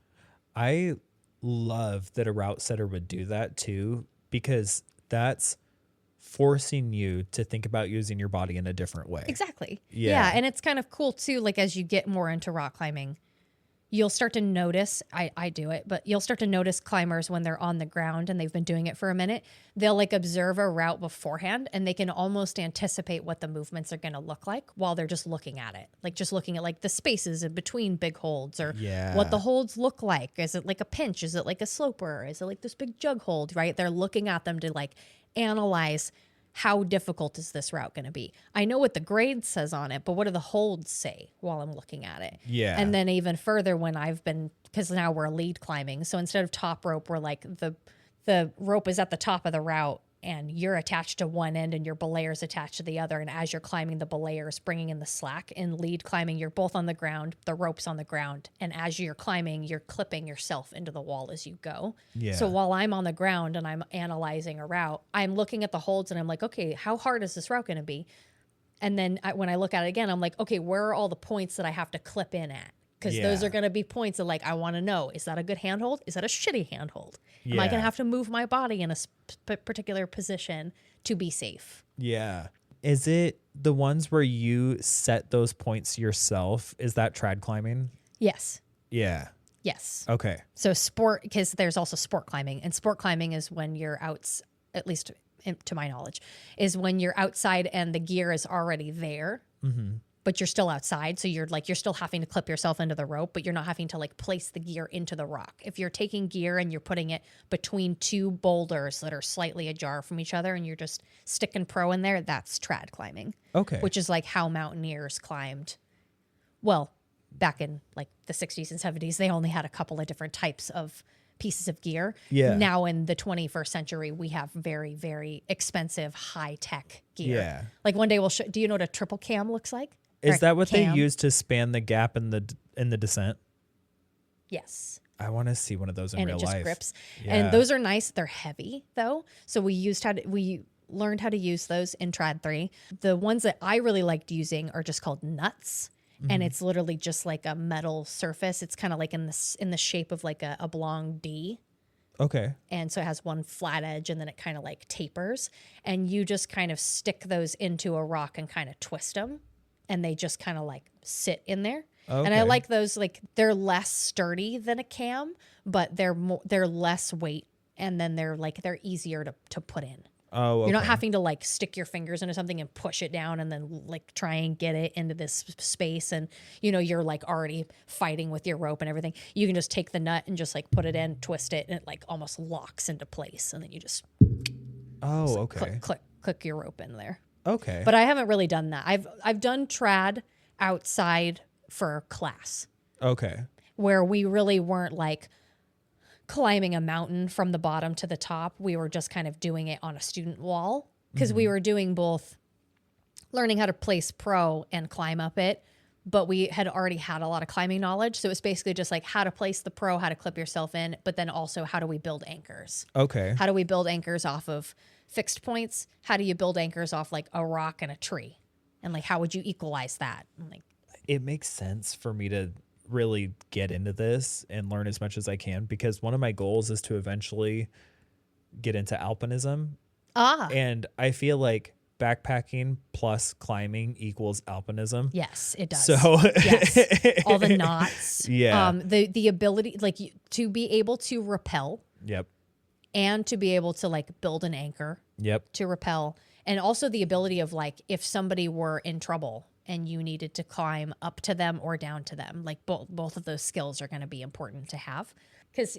I love that a route setter would do that too, because that's forcing you to think about using your body in a different way. Exactly. Yeah. And it's kind of cool too, like as you get more into rock climbing, you'll start to notice, I do it, but you'll start to notice climbers when they're on the ground and they've been doing it for a minute, they'll like observe a route beforehand and they can almost anticipate what the movements are going to look like while they're just looking at it. Like just looking at like the spaces in between big holds or what the holds look like. Is it like a pinch? Is it like a sloper? Is it like this big jug hold, right? They're looking at them to like analyze how difficult is this route going to be? I know what the grade says on it, but what do the holds say while I'm looking at it? Yeah. And then even further when I've been, because now we're lead climbing. So instead of top rope, we're like the rope is at the top of the route and you're attached to one end and your belayer's attached to the other. And as you're climbing, the belayer's bringing in the slack. In lead climbing, you're both on the ground, the rope's on the ground. And as you're climbing, you're clipping yourself into the wall as you go. Yeah. So while I'm on the ground and I'm analyzing a route, I'm looking at the holds and I'm like, okay, how hard is this route going to be? And then when I look at it again, I'm like, okay, where are all the points that I have to clip in at? Because those are going to be points that like, I want to know, is that a good handhold? Is that a shitty handhold? Am I going to have to move my body in a particular position to be safe? Yeah. Is it the ones where you set those points yourself? Is that trad climbing? Yes. Yeah. Yes. Okay. So sport, because there's also sport climbing. And sport climbing is when you're out, at least to my knowledge, is when you're outside and the gear is already there. Mm-hmm. But you're still outside, so you're still having to clip yourself into the rope, but you're not having to like place the gear into the rock. If you're taking gear and you're putting it between two boulders that are slightly ajar from each other and you're just sticking pro in there, that's trad climbing. Okay. Which is like how mountaineers climbed. Well, back in like the 60s and 70s, they only had a couple of different types of pieces of gear. Yeah. Now in the 21st century, we have very, very expensive high-tech gear. Yeah. Like one day we'll show, do you know what a triple cam looks like? Is that what cam? they use to span the gap in the descent? Yes. I want to see one of those in And real it just life. grips. Yeah. And those are nice. They're heavy though. So we learned how to use those in Trad 3. The ones that I really liked using are just called nuts. Mm-hmm. And it's literally just like a metal surface. It's kind of like in the shape of like a oblong D. Okay. And so it has one flat edge and then it kind of like tapers. And you just kind of stick those into a rock and kind of twist them. And they just kind of like sit in there. Okay. And I like those, like they're less sturdy than a cam, but they're less weight. And then they're easier to put in. Oh, okay. You're not having to like stick your fingers into something and push it down and then like try and get it into this space. And, you're like already fighting with your rope and everything. You can just take the nut and just like put it in, twist it, and it like almost locks into place. And then you just click your rope in there. Okay. But I haven't really done that. I've done trad outside for class. Okay. Where we really weren't like climbing a mountain from the bottom to the top. We were just kind of doing it on a student wall because we were doing both learning how to place pro and climb up it. But we had already had a lot of climbing knowledge. So it was basically just like how to place the pro, how to clip yourself in, but then also how do we build anchors? Okay. How do we build anchors off of fixed points? How do you build anchors off like a rock and a tree? And like, how would you equalize that? And like, it makes sense for me to really get into this and learn as much as I can, because one of my goals is to eventually get into alpinism. And I feel like backpacking plus climbing equals alpinism. Yes, it does. So yes, all the knots. Yeah. The ability to be able to rappel. Yep. And to be able to build an anchor. Yep. To rappel, and also the ability of if somebody were in trouble and you needed to climb up to them or down to them, both of those skills are going to be important to have, because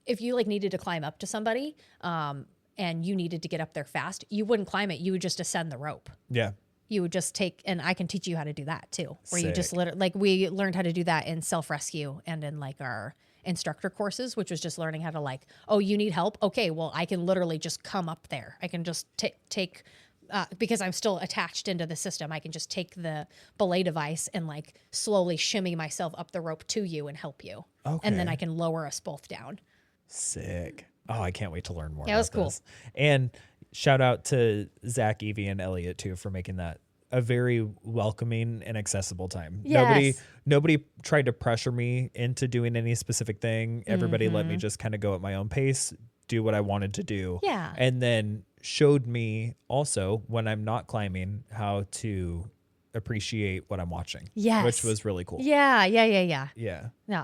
if you needed to climb up to somebody, and you needed to get up there fast, you wouldn't climb it. You would just ascend the rope. Yeah. You would just and I can teach you how to do that too. Where Sick. you just we learned how to do that in self-rescue and in our instructor courses, which was just learning how to oh, you need help? Okay, well, I can literally just come up there. I can just take because I'm still attached into the system, I can just take the belay device and slowly shimmy myself up the rope to you and help you. Okay. And then I can lower us both down. Sick. Oh, I can't wait to learn more. Yeah, it was cool. This. And shout out to Zach, Evie, and Elliot too for making that a very welcoming and accessible time. Yes. Nobody tried to pressure me into doing any specific thing. Everybody let me just kind of go at my own pace, do what I wanted to do. Yeah. And then showed me also when I'm not climbing how to appreciate what I'm watching. Yes. Which was really cool. Yeah. Yeah. No,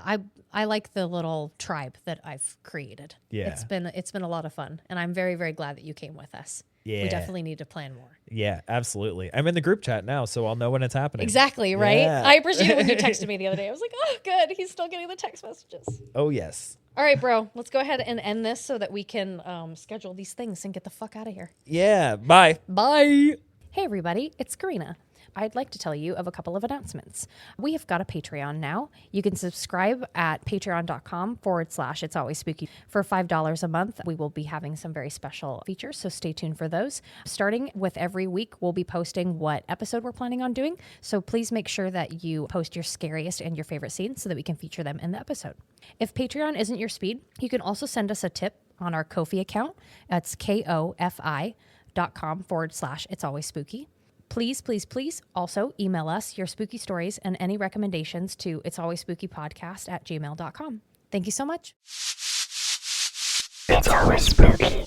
I like the little tribe that I've created. Yeah. It's been a lot of fun, and I'm very, very glad that you came with us. Yeah. We definitely need to plan more. Yeah, absolutely. I'm in the group chat now, so I'll know when it's happening. Exactly, right? Yeah. I appreciate it when you texted me the other day. I was like, oh, good. He's still getting the text messages. Oh, yes. All right, bro. Let's go ahead and end this so that we can schedule these things and get the fuck out of here. Yeah. Bye. Bye. Hey, everybody. It's Karina. I'd like to tell you of a couple of announcements. We have got a Patreon now. You can subscribe at patreon.com/itsalwaysspooky. For $5 a month, we will be having some very special features, so stay tuned for those. Starting with every week, we'll be posting what episode we're planning on doing, so please make sure that you post your scariest and your favorite scenes so that we can feature them in the episode. If Patreon isn't your speed, you can also send us a tip on our Ko-fi account. That's kofi.com/itsalwaysspooky. Please, please, please also email us your spooky stories and any recommendations to itsalwaysspookypodcast@gmail.com. Thank you so much. It's always spooky.